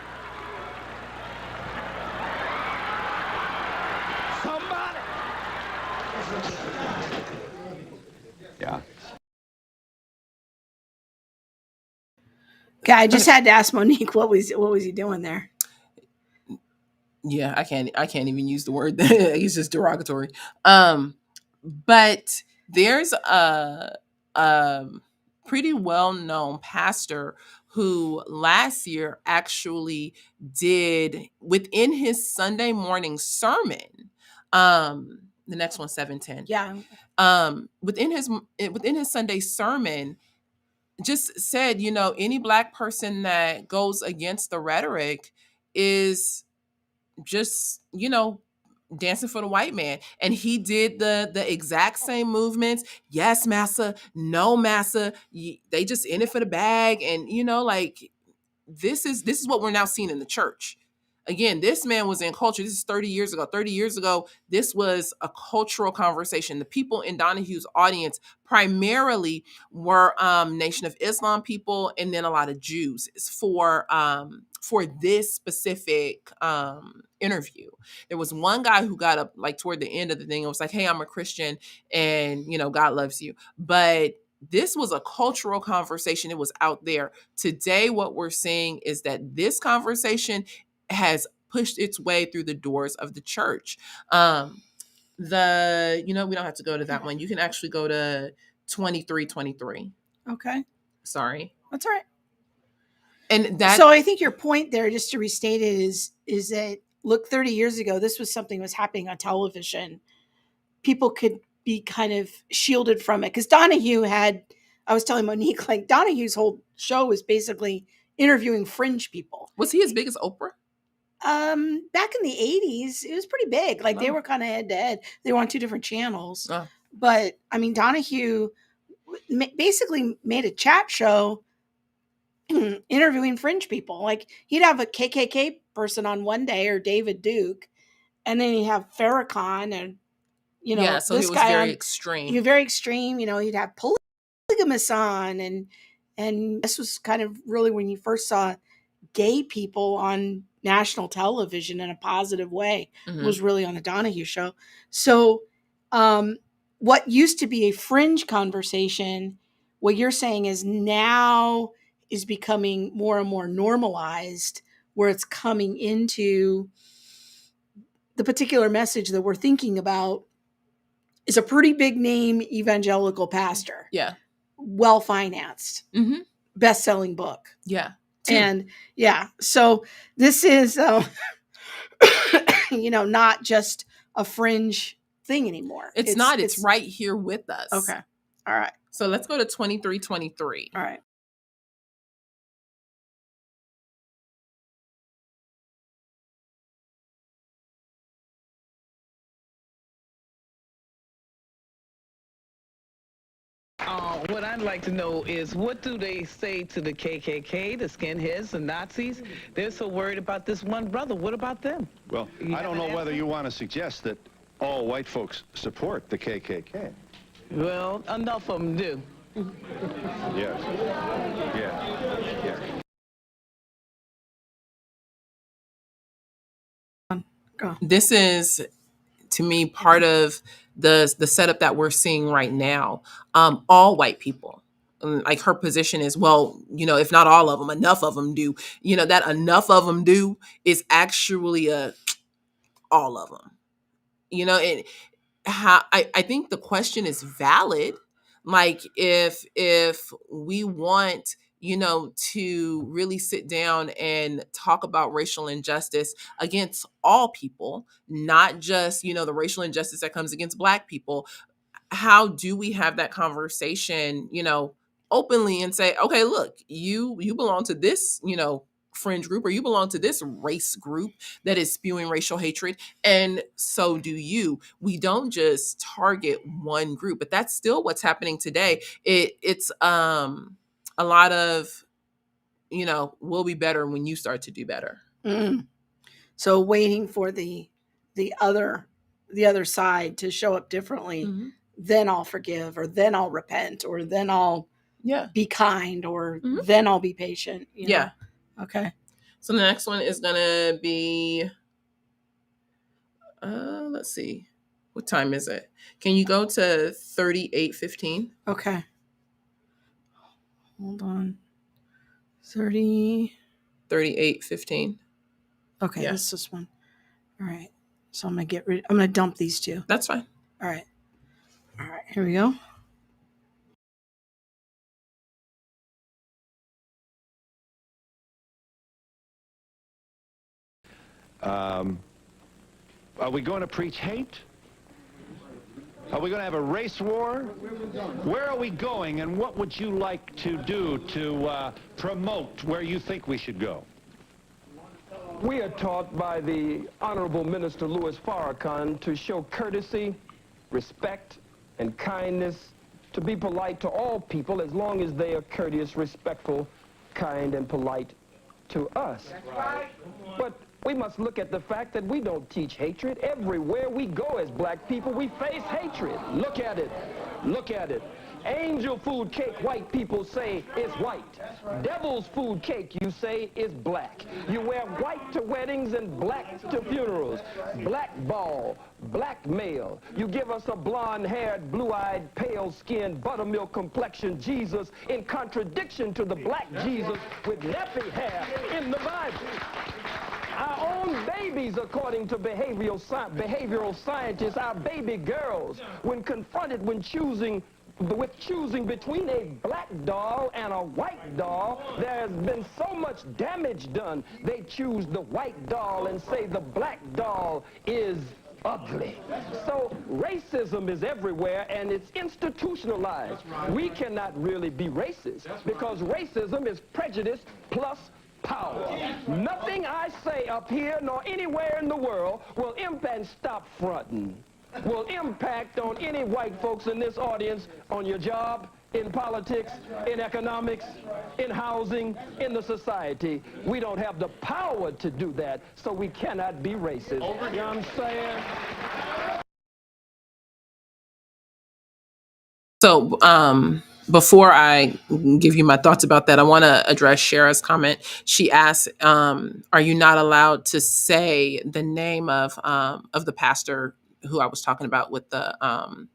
Speaker 5: somebody.
Speaker 4: Yeah.
Speaker 2: Okay, I just had to ask Monique what was he doing there?
Speaker 1: Yeah, I can't even use the word. It's just derogatory. But there's a pretty well-known pastor who last year actually did, within his Sunday morning sermon, the next one, 7:10.
Speaker 2: Yeah.
Speaker 1: Within his Sunday sermon, just said, you know, any Black person that goes against the rhetoric is just, you know, dancing for the white man. And he did the exact same movements. Yes, massa. No, massa. They just in it for the bag. And, you know, like, this is what we're now seeing in the church. Again, this man was in culture. This is 30 years ago. 30 years ago, this was a cultural conversation. The people in Donahue's audience primarily were Nation of Islam people, and then a lot of Jews for this specific interview. There was one guy who got up like toward the end of the thing and was like, "Hey, I'm a Christian, and you know, God loves you." But this was a cultural conversation. It was out there. Today, what we're seeing is that this conversation has pushed its way through the doors of the church. We don't have to go to that one. You can actually go to 23:23.
Speaker 2: Okay.
Speaker 1: Sorry.
Speaker 2: That's all right.
Speaker 1: And that,
Speaker 2: so I think your point there, just to restate it, is that, look, 30 years ago, this was something that was happening on television. People could be kind of shielded from it. Because I was telling Monique, like, Donahue's whole show was basically interviewing fringe people.
Speaker 1: was he as big as Oprah?
Speaker 2: Back in the 80s, it was pretty big. Like, they were kind of head to head. They were on two different channels. But, I mean, Donahue basically made a chat show interviewing fringe people. Like, he'd have a KKK person on one day, or David Duke, and then he'd have Farrakhan, and
Speaker 1: So
Speaker 2: this
Speaker 1: he was
Speaker 2: guy
Speaker 1: very extreme.
Speaker 2: He was very extreme. He'd have polygamists on, and this was kind of really when you first saw gay people on national television in a positive way.
Speaker 1: Mm-hmm.
Speaker 2: Was really on the Donahue show. So What used to be a fringe conversation, what you're saying is now is becoming more and more normalized, where it's coming into the particular message that we're thinking about is a pretty big name evangelical pastor.
Speaker 1: Yeah.
Speaker 2: Well financed.
Speaker 1: Mm-hmm.
Speaker 2: Best-selling book.
Speaker 1: Yeah.
Speaker 2: And yeah, so this is not just a fringe thing anymore.
Speaker 1: It's not. It's right here with us.
Speaker 2: Okay. All right.
Speaker 1: So let's go to 2323.
Speaker 2: All right.
Speaker 6: What I'd like to know is, what do they say to the KKK, the skinheads, the Nazis? They're so worried about this one brother. What about them?
Speaker 4: Well, I don't know whether you want to suggest that all white folks support the KKK.
Speaker 6: Well, enough of them do.
Speaker 4: Yes. Yeah.
Speaker 1: This is, to me, part of the setup that we're seeing right now. All white people, like her position is, well, if not all of them, enough of them do. That enough of them do is actually all of them. And how I think the question is valid. Like if we want to really sit down and talk about racial injustice against all people, not just the racial injustice that comes against Black people, how do we have that conversation openly and say, okay, look, you belong to this fringe group, or you belong to this race group that is spewing racial hatred, and so do you. We don't just target one group, but that's still what's happening today. It's a lot of we'll be better when you start to do better.
Speaker 2: So waiting for the other side to show up differently, then I'll forgive, or then I'll repent, or then I'll be kind, or then I'll be patient.
Speaker 1: Yeah.
Speaker 2: Okay.
Speaker 1: So the next one is gonna be let's see, what time is it? Can you go to 38:15?
Speaker 2: Okay. Hold on.
Speaker 1: 38:15.
Speaker 2: Okay,
Speaker 1: Yeah.
Speaker 2: this is one. All right. So I'm gonna dump these two.
Speaker 1: That's fine.
Speaker 2: All right, here we go.
Speaker 4: Are we going to preach hate? Are we going to have a race war? Where are we going, and what would you like to do to promote where you think we should go?
Speaker 5: We are taught by the Honorable Minister Louis Farrakhan to show courtesy, respect, and kindness, to be polite to all people as long as they are courteous, respectful, kind, and polite to us. But we must look at the fact that we don't teach hatred. Everywhere we go as Black people, we face hatred. Look at it. Look at it. Angel food cake, white people say, is white. Devil's food cake, you say, is black. You wear white to weddings and black to funerals. Blackball, blackmail. You give us a blonde-haired, blue-eyed, pale-skinned, buttermilk complexion Jesus in contradiction to the black Jesus with nappy hair in the Bible. Our own babies, according to behavioral scientists, our baby girls, when confronted with choosing between a black doll and a white doll, there has been so much damage done, they choose the white doll and say the black doll is ugly. So racism is everywhere, and it's institutionalized. We cannot really be racist, because racism is prejudice plus power. Nothing I say up here nor anywhere in the world will impact, stop fronting, will impact on any white folks in this audience, on your job, in politics, in economics, in housing, in the society. We don't have the power to do that, so we cannot be racist. You know what I'm saying?
Speaker 1: So before I give you my thoughts about that, I want to address Shara's comment. She asked, are you not allowed to say the name of the pastor who I was talking about with the,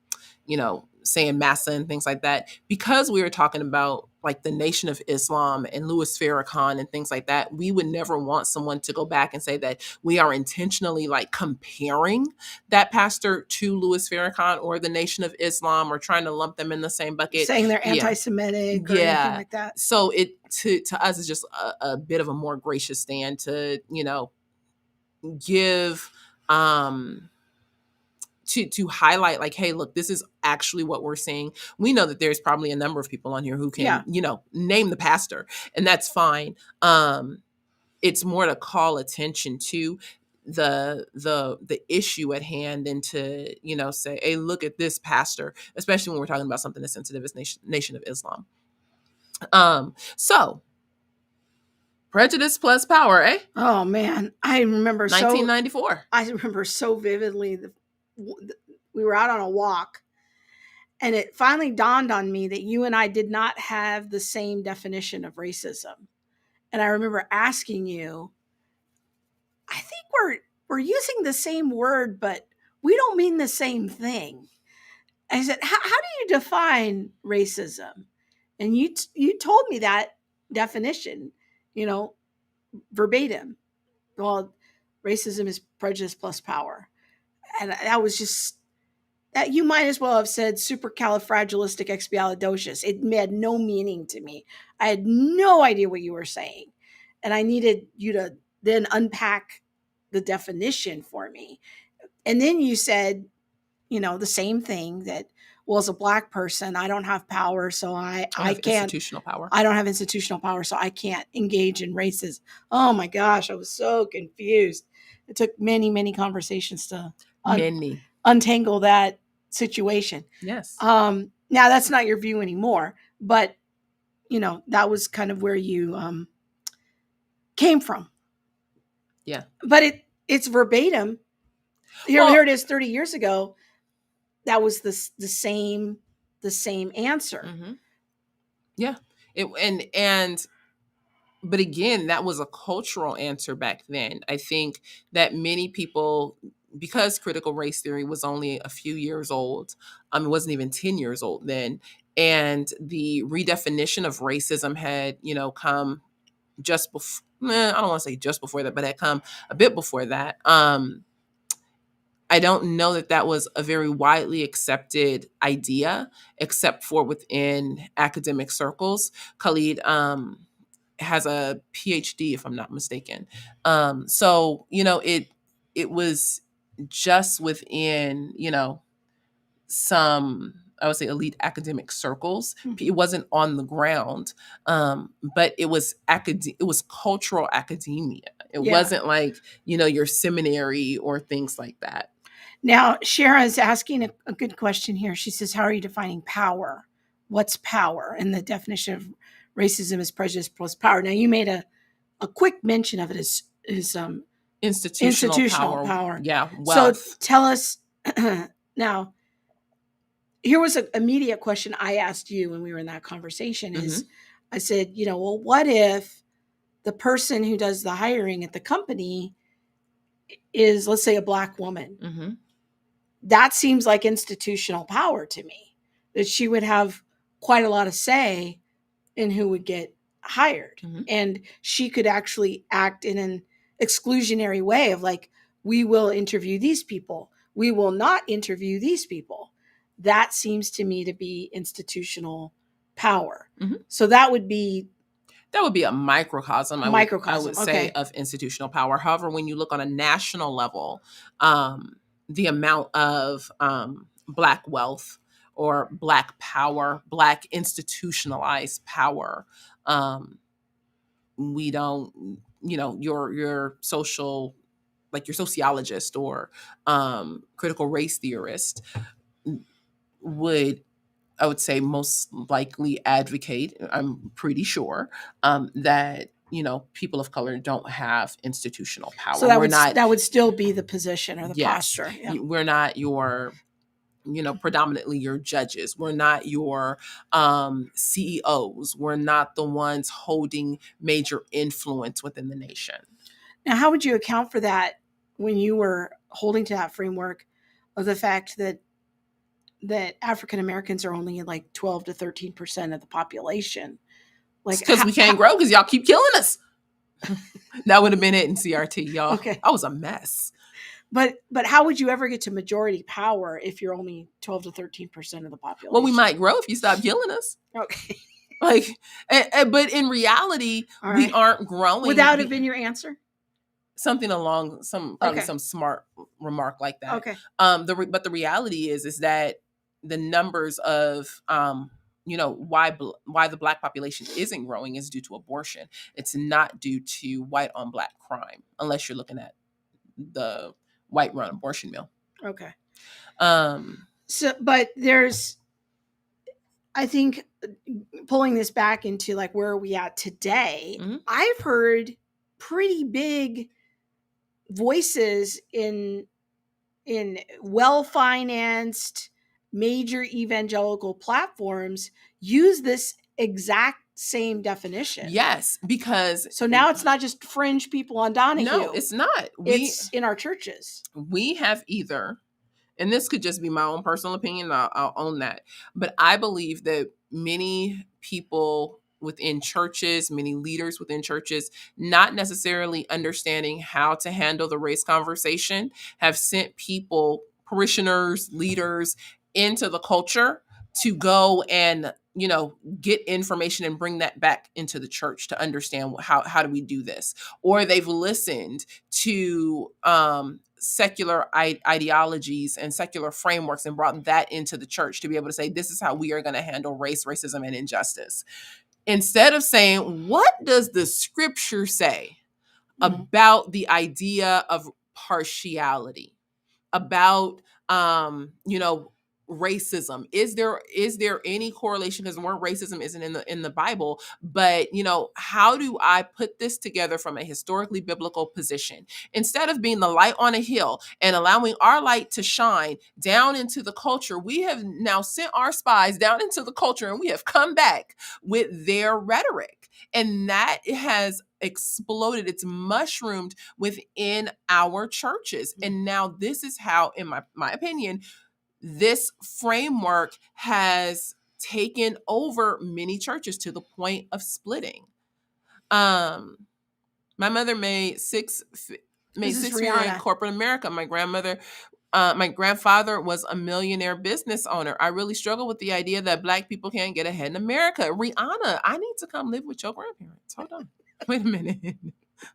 Speaker 1: saying massa and things like that, because we were talking about like the Nation of Islam and Louis Farrakhan and things like that, we would never want someone to go back and say that we are intentionally like comparing that pastor to Louis Farrakhan or the Nation of Islam or trying to lump them in the same bucket.
Speaker 2: Saying they're anti-Semitic or anything like that.
Speaker 1: So it to us is just a bit of a more gracious stand to, give to highlight like, hey, look, this is actually what we're seeing. We know that there's probably a number of people on here who can, name the pastor, and that's fine. It's more to call attention to the issue at hand and to, say, hey, look at this pastor, especially when we're talking about something as sensitive as Nation of Islam. So prejudice plus power, eh?
Speaker 2: Oh man, I remember
Speaker 1: 1994.
Speaker 2: I remember so vividly. We were out on a walk, and it finally dawned on me that you and I did not have the same definition of racism. And I remember asking you, I think we're using the same word, but we don't mean the same thing. I said, how do you define racism? And you told me that definition, verbatim. Well, racism is prejudice plus power. And that was just, that you might as well have said supercalifragilisticexpialidocious. It had no meaning to me. I had no idea what you were saying. And I needed you to then unpack the definition for me. And then you said, the same thing, that, well, as a Black person, I don't have power, so I can't.
Speaker 1: Institutional power.
Speaker 2: I don't have institutional power, so I can't engage in racism. Oh my gosh, I was so confused. It took many, many conversations to untangle that situation.
Speaker 1: Yes.
Speaker 2: Now that's not your view anymore, but that was kind of where you came from.
Speaker 1: Yeah.
Speaker 2: But it's verbatim. Here it is 30 years ago. That was the same answer.
Speaker 1: Mm-hmm. Yeah. But again, that was a cultural answer back then. I think that many people, because critical race theory was only a few years old, it wasn't even 10 years old then, and the redefinition of racism had, come just before, I don't want to say just before that, but had come a bit before that. I don't know that was a very widely accepted idea, except for within academic circles. Khalid has a PhD, if I'm not mistaken. So, it was just within, some, I would say, elite academic circles. Mm-hmm. It wasn't on the ground, but it was it was cultural academia. It wasn't like, your seminary or things like that.
Speaker 2: Now, Shara is asking a good question here. She says, how are you defining power? What's power? And the definition of racism is prejudice plus power. Now, you made a quick mention of it as institutional power.
Speaker 1: Yeah, wealth.
Speaker 2: So tell us now. Here was an immediate question I asked you when we were in that conversation. Is I said, well, what if the person who does the hiring at the company is, let's say, a Black woman?
Speaker 1: Mm-hmm.
Speaker 2: That seems like institutional power to me, that she would have quite a lot of say in who would get hired. Mm-hmm. And she could actually act in an exclusionary way of like, we will interview these people. We will not interview these people. That seems to me to be institutional power. Mm-hmm. So that would be
Speaker 1: a microcosm, I would say, of institutional power. However, when you look on a national level, the amount of Black wealth or Black power, Black institutionalized power, we don't, your social, like your sociologist or critical race theorist would, I would say, most likely advocate, I'm pretty sure, that, people of color don't have institutional power.
Speaker 2: So that would still be the position or the posture.
Speaker 1: Yeah. We're not your, predominantly your judges. We're not your CEOs. We're not the ones holding major influence within the nation.
Speaker 2: Now, how would you account for that when you were holding to that framework? of the fact that African Americans are only like 12 to 13% of the population. Like,
Speaker 1: because we can't grow because y'all keep killing us. That would have been it in CRT, y'all.
Speaker 2: Okay.
Speaker 1: I was a mess.
Speaker 2: But how would you ever get to majority power if you're only 12 to 13% of the population?
Speaker 1: Well, we might grow if you stop killing us.
Speaker 2: Okay.
Speaker 1: Like, but in reality,
Speaker 2: Right.
Speaker 1: we aren't growing.
Speaker 2: Would that have been your answer?
Speaker 1: Something along some smart remark like that.
Speaker 2: Okay.
Speaker 1: But the reality is that the numbers of why the Black population isn't growing is due to abortion. It's not due to white on Black crime, unless you're looking at the white run abortion mill.
Speaker 2: Okay. So, but there's, I think, pulling this back into like where are we at today,
Speaker 1: mm-hmm.
Speaker 2: I've heard pretty big voices in well-financed major evangelical platforms use this exact same definition.
Speaker 1: Yes, because
Speaker 2: so now it's not just fringe people on Donahue.
Speaker 1: No, it's not.
Speaker 2: It's in our churches.
Speaker 1: We have either, and this could just be my own personal opinion, I'll own that, but I believe that many people within churches, many leaders within churches, not necessarily understanding how to handle the race conversation, have sent people, parishioners, leaders into the culture to go and, get information and bring that back into the church to understand how do we do this. Or they've listened to secular ideologies and secular frameworks and brought that into the church to be able to say, this is how we are going to handle race, racism, and injustice. Instead of saying, what does the scripture say about the idea of partiality, about, racism? Is there any correlation? Because the word racism isn't in the Bible, but how do I put this together from a historically biblical position? Instead of being the light on a hill and allowing our light to shine down into the culture, we have now sent our spies down into the culture, and we have come back with their rhetoric. And that has exploded. It's mushroomed within our churches. And now this is how, in my opinion, this framework has taken over many churches to the point of splitting. My mother made six figure in corporate America. My grandfather was a millionaire business owner. I really struggle with the idea that Black people can't get ahead in America. Rihanna, I need to come live with your grandparents. Hold on. Wait a minute.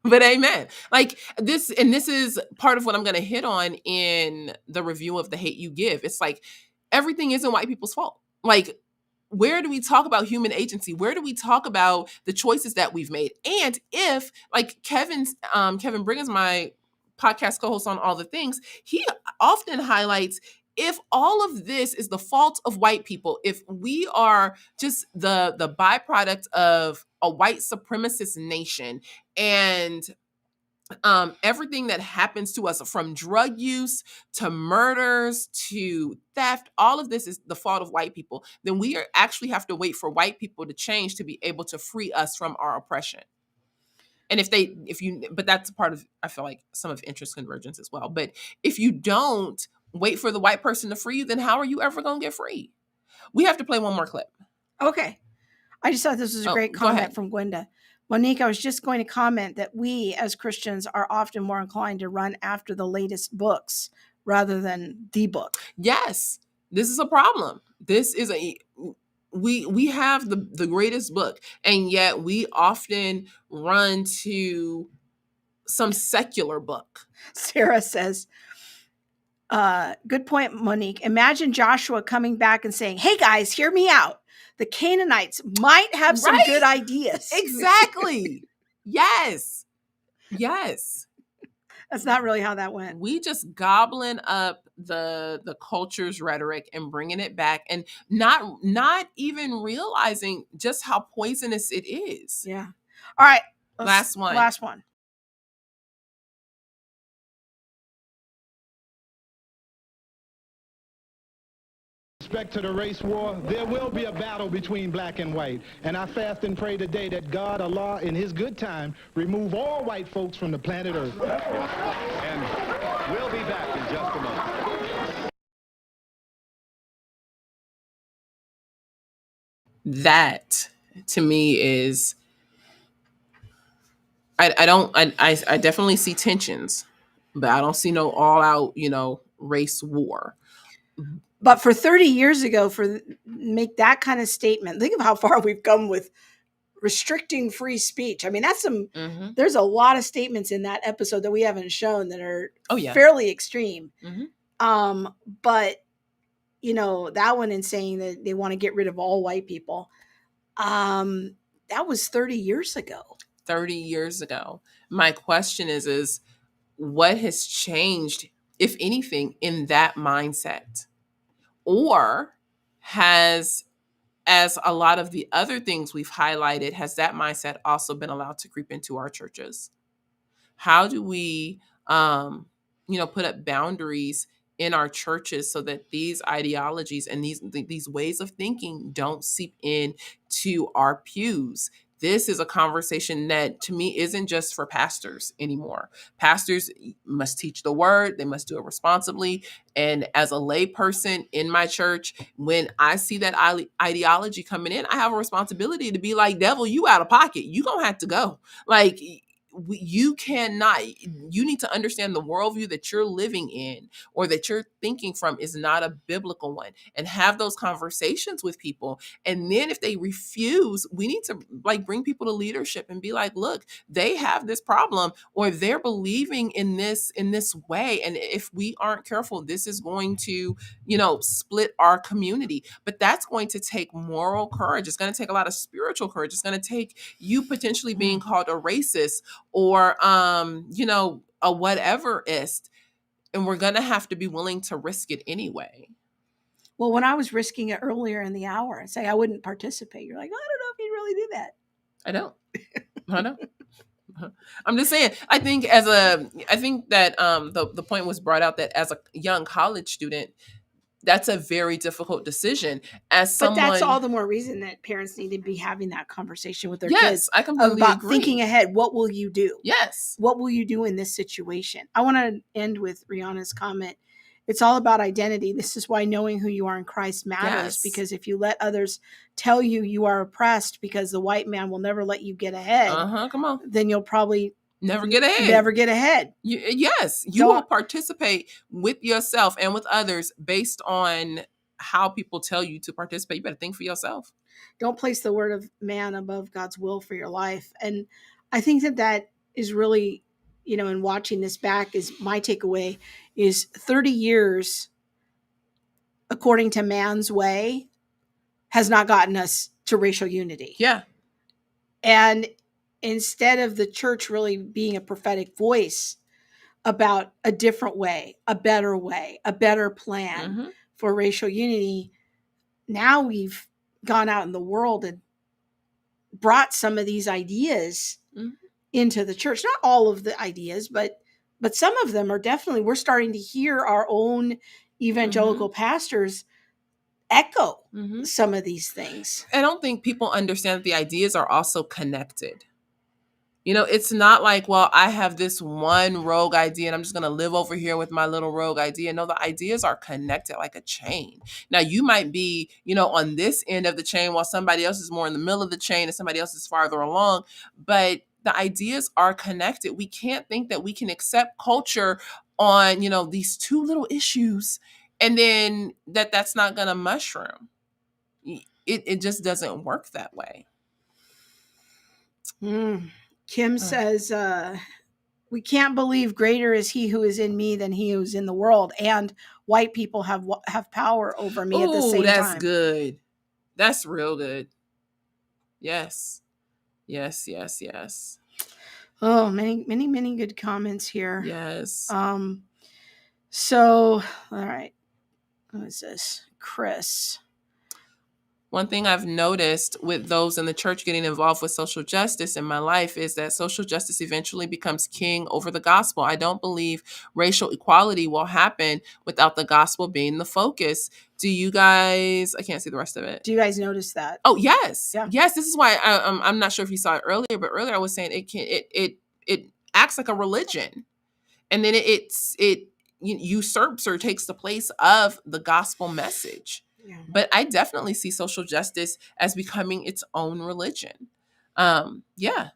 Speaker 1: But amen. Like this, and this is part of what I'm going to hit on in the review of The Hate U Give. It's like everything isn't white people's fault. Like, where do we talk about human agency? Where do we talk about the choices that we've made? And if, like Kevin Brighams, my podcast co-host on All the Things, he often highlights, if all of this is the fault of white people, if we are just the byproduct of a white supremacist nation, and everything that happens to us, from drug use to murders to theft, all of this is the fault of white people, then we actually have to wait for white people to change to be able to free us from our oppression. And but that's part of, I feel like, some of interest convergence as well. But if you don't wait for the white person to free you, then how are you ever going to get free? We have to play one more clip.
Speaker 2: Okay. I just thought this was a great comment from Gwenda. Monique, I was just going to comment that we as Christians are often more inclined to run after the latest books rather than the book.
Speaker 1: Yes, this is a problem. This is we have the greatest book, and yet we often run to some secular book.
Speaker 2: Sarah says, good point, Monique. Imagine Joshua coming back and saying, hey guys, hear me out. The Canaanites might have some good ideas.
Speaker 1: Exactly. Yes.
Speaker 2: That's not really how that went.
Speaker 1: We just gobbling up the culture's rhetoric and bringing it back, and not even realizing just how poisonous it is.
Speaker 2: Yeah. All right.
Speaker 1: Last one.
Speaker 7: Respect to the race war, there will be a battle between black and white. And I fast and pray today that God, Allah, in his good time, remove all white folks from the planet Earth.
Speaker 4: And we'll be back in just a moment.
Speaker 1: That to me is, I definitely see tensions, but I don't see no all out, race war.
Speaker 2: But for 30 years ago, for make that kind of statement, think of how far we've come with restricting free speech. I mean, that's some.
Speaker 1: Mm-hmm.
Speaker 2: There's a lot of statements in that episode that we haven't shown that are fairly extreme.
Speaker 1: Mm-hmm.
Speaker 2: But that one in saying that they want to get rid of all white people. That was 30 years ago.
Speaker 1: 30 years ago. My question is what has changed, if anything, in that mindset? Or has, as a lot of the other things we've highlighted, has that mindset also been allowed to creep into our churches? How do we, put up boundaries in our churches so that these ideologies and these ways of thinking don't seep in to our pews? This is a conversation that, to me, isn't just for pastors anymore. Pastors must teach the word. They must do it responsibly. And as a layperson in my church, when I see that ideology coming in, I have a responsibility to be like, devil, you out of pocket. You gonna have to go. Like, you need to understand the worldview that you're living in or that you're thinking from is not a biblical one, and have those conversations with people. And then if they refuse, we need to bring people to leadership and be like, look, they have this problem, or they're believing in this way. And if we aren't careful, this is going to, split our community. But that's going to take moral courage. It's going to take a lot of spiritual courage. It's going to take you potentially being called a racist or a whateverist, and we're gonna have to be willing to risk it anyway.
Speaker 2: Well, when I was risking it earlier in the hour and say I wouldn't participate, you're like, I don't know if you'd really do that.
Speaker 1: I don't. I'm just saying, I think that the point was brought out that as a young college student, that's a very difficult decision. But
Speaker 2: that's all the more reason that parents need to be having that conversation with their kids.
Speaker 1: Yes, I completely
Speaker 2: about
Speaker 1: agree.
Speaker 2: Thinking ahead. What will you do?
Speaker 1: Yes.
Speaker 2: What will you do in this situation? I want to end with Rihanna's comment. It's all about identity. This is why knowing who you are in Christ matters. Yes. Because if you let others tell you you are oppressed because the white man will never let you get ahead,
Speaker 1: come on,
Speaker 2: then you'll probably
Speaker 1: never get ahead. You will participate with yourself and with others based on how people tell you to participate. You better think for yourself.
Speaker 2: Don't place the word of man above God's will for your life. And I think that is really, in watching this back, is my takeaway is 30 years, according to man's way, has not gotten us to racial unity.
Speaker 1: Yeah.
Speaker 2: And instead of the church really being a prophetic voice about a different way, a better plan for racial unity, now we've gone out in the world and brought some of these ideas into the church. Not all of the ideas, but some of them are definitely, we're starting to hear our own evangelical pastors echo some of these things.
Speaker 1: I don't think people understand that the ideas are also connected. It's not like, well, I have this one rogue idea and I'm just going to live over here with my little rogue idea. No, the ideas are connected like a chain. Now, you might be, on this end of the chain while somebody else is more in the middle of the chain and somebody else is farther along. But the ideas are connected. We can't think that we can accept culture on, these two little issues and then that's not going to mushroom. It just doesn't work that way.
Speaker 2: Kim says, we can't believe greater is he who is in me than he who's in the world. And white people have power over me at the same time.
Speaker 1: That's good. That's real good. Yes. Yes, yes, yes.
Speaker 2: Oh, many, many, many good comments here.
Speaker 1: Yes.
Speaker 2: So, all right. Who is this? Chris.
Speaker 1: One thing I've noticed with those in the church getting involved with social justice in my life is that social justice eventually becomes king over the gospel. I don't believe racial equality will happen without the gospel being the focus. Do you guys, I can't see the rest of it.
Speaker 2: Do you guys notice that?
Speaker 1: Oh, yes.
Speaker 2: Yeah.
Speaker 1: Yes. This is why I'm not sure if you saw it earlier, but earlier I was saying it acts like a religion. And then it usurps or takes the place of the gospel message.
Speaker 2: Yeah.
Speaker 1: But I definitely see social justice as becoming its own religion. Yeah.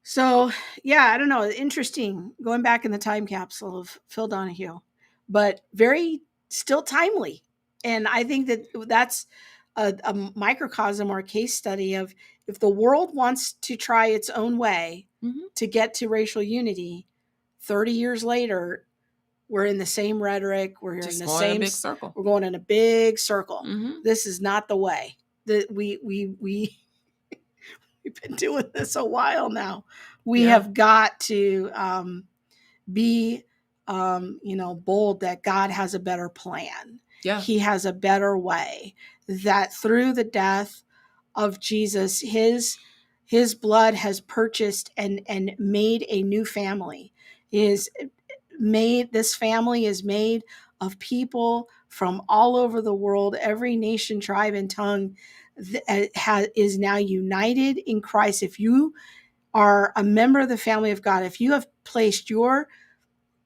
Speaker 2: So, yeah, I don't know. Interesting going back in the time capsule of Phil Donahue, but very still timely. And I think that that's a microcosm or a case study of if the world wants to try its own way
Speaker 1: Mhm.
Speaker 2: to get to racial unity, 30 years later, we're in the same rhetoric. We're
Speaker 1: Just
Speaker 2: in the
Speaker 1: going in a
Speaker 2: same,
Speaker 1: big circle.
Speaker 2: we're going in a big circle.
Speaker 1: Mhm.
Speaker 2: This is not the way that we've been doing this a while now. We
Speaker 1: Yeah.
Speaker 2: have got to be, bold that God has a better plan.
Speaker 1: Yeah.
Speaker 2: He has a better way, that through the death of Jesus, his blood has purchased and made a new family. This family is made of people from all over the world, every nation, tribe, and tongue is now united in Christ. If you are a member of the family of God, if you have placed your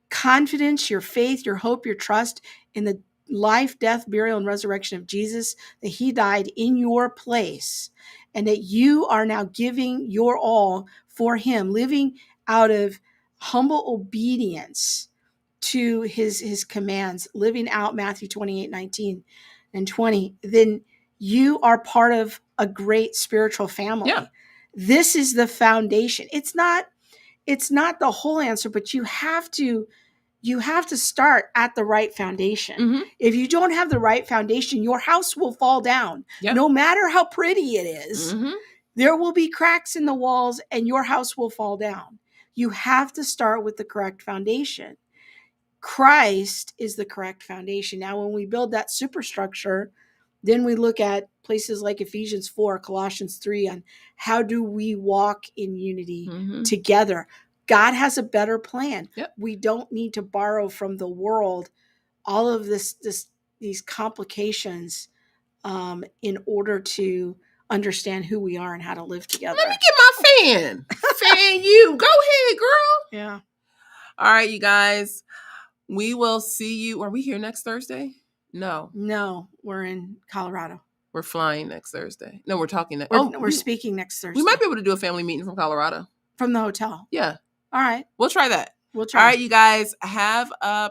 Speaker 2: confidence, your faith, your hope, your trust in the life, death, burial, and resurrection of Jesus, that he died in your place, and that you are now giving your all for him, living out of humble obedience to his commands, living out Matthew 28:19 and 20, then you are part of a great spiritual family.
Speaker 1: Yeah.
Speaker 2: This is the foundation. It's not the whole answer, but you have to start at the right foundation.
Speaker 1: Mhm.
Speaker 2: If you don't have the right foundation, your house will fall down.
Speaker 1: Yeah.
Speaker 2: No matter how pretty it is,
Speaker 1: Mhm.
Speaker 2: there will be cracks in the walls and your house will fall down. You have to start with the correct foundation. Christ is the correct foundation. Now, when we build that superstructure, then we look at places like Ephesians 4, Colossians 3 on how do we walk in unity
Speaker 1: Mhm.
Speaker 2: together. God has a better plan.
Speaker 1: Yep.
Speaker 2: We don't need to borrow from the world all of these complications in order to understand who we are and how to live together.
Speaker 1: Let me get my fan. Fan you. Go ahead, girl.
Speaker 2: Yeah.
Speaker 1: All right, you guys. We will see you. Are we here next Thursday? No.
Speaker 2: No, we're in Colorado.
Speaker 1: We're flying next Thursday. No, we're talking next.
Speaker 2: We're speaking next Thursday.
Speaker 1: We might be able to do a family meeting from Colorado.
Speaker 2: From the hotel.
Speaker 1: Yeah.
Speaker 2: All right.
Speaker 1: We'll try that.
Speaker 2: We'll try.
Speaker 1: All right, you guys. Have a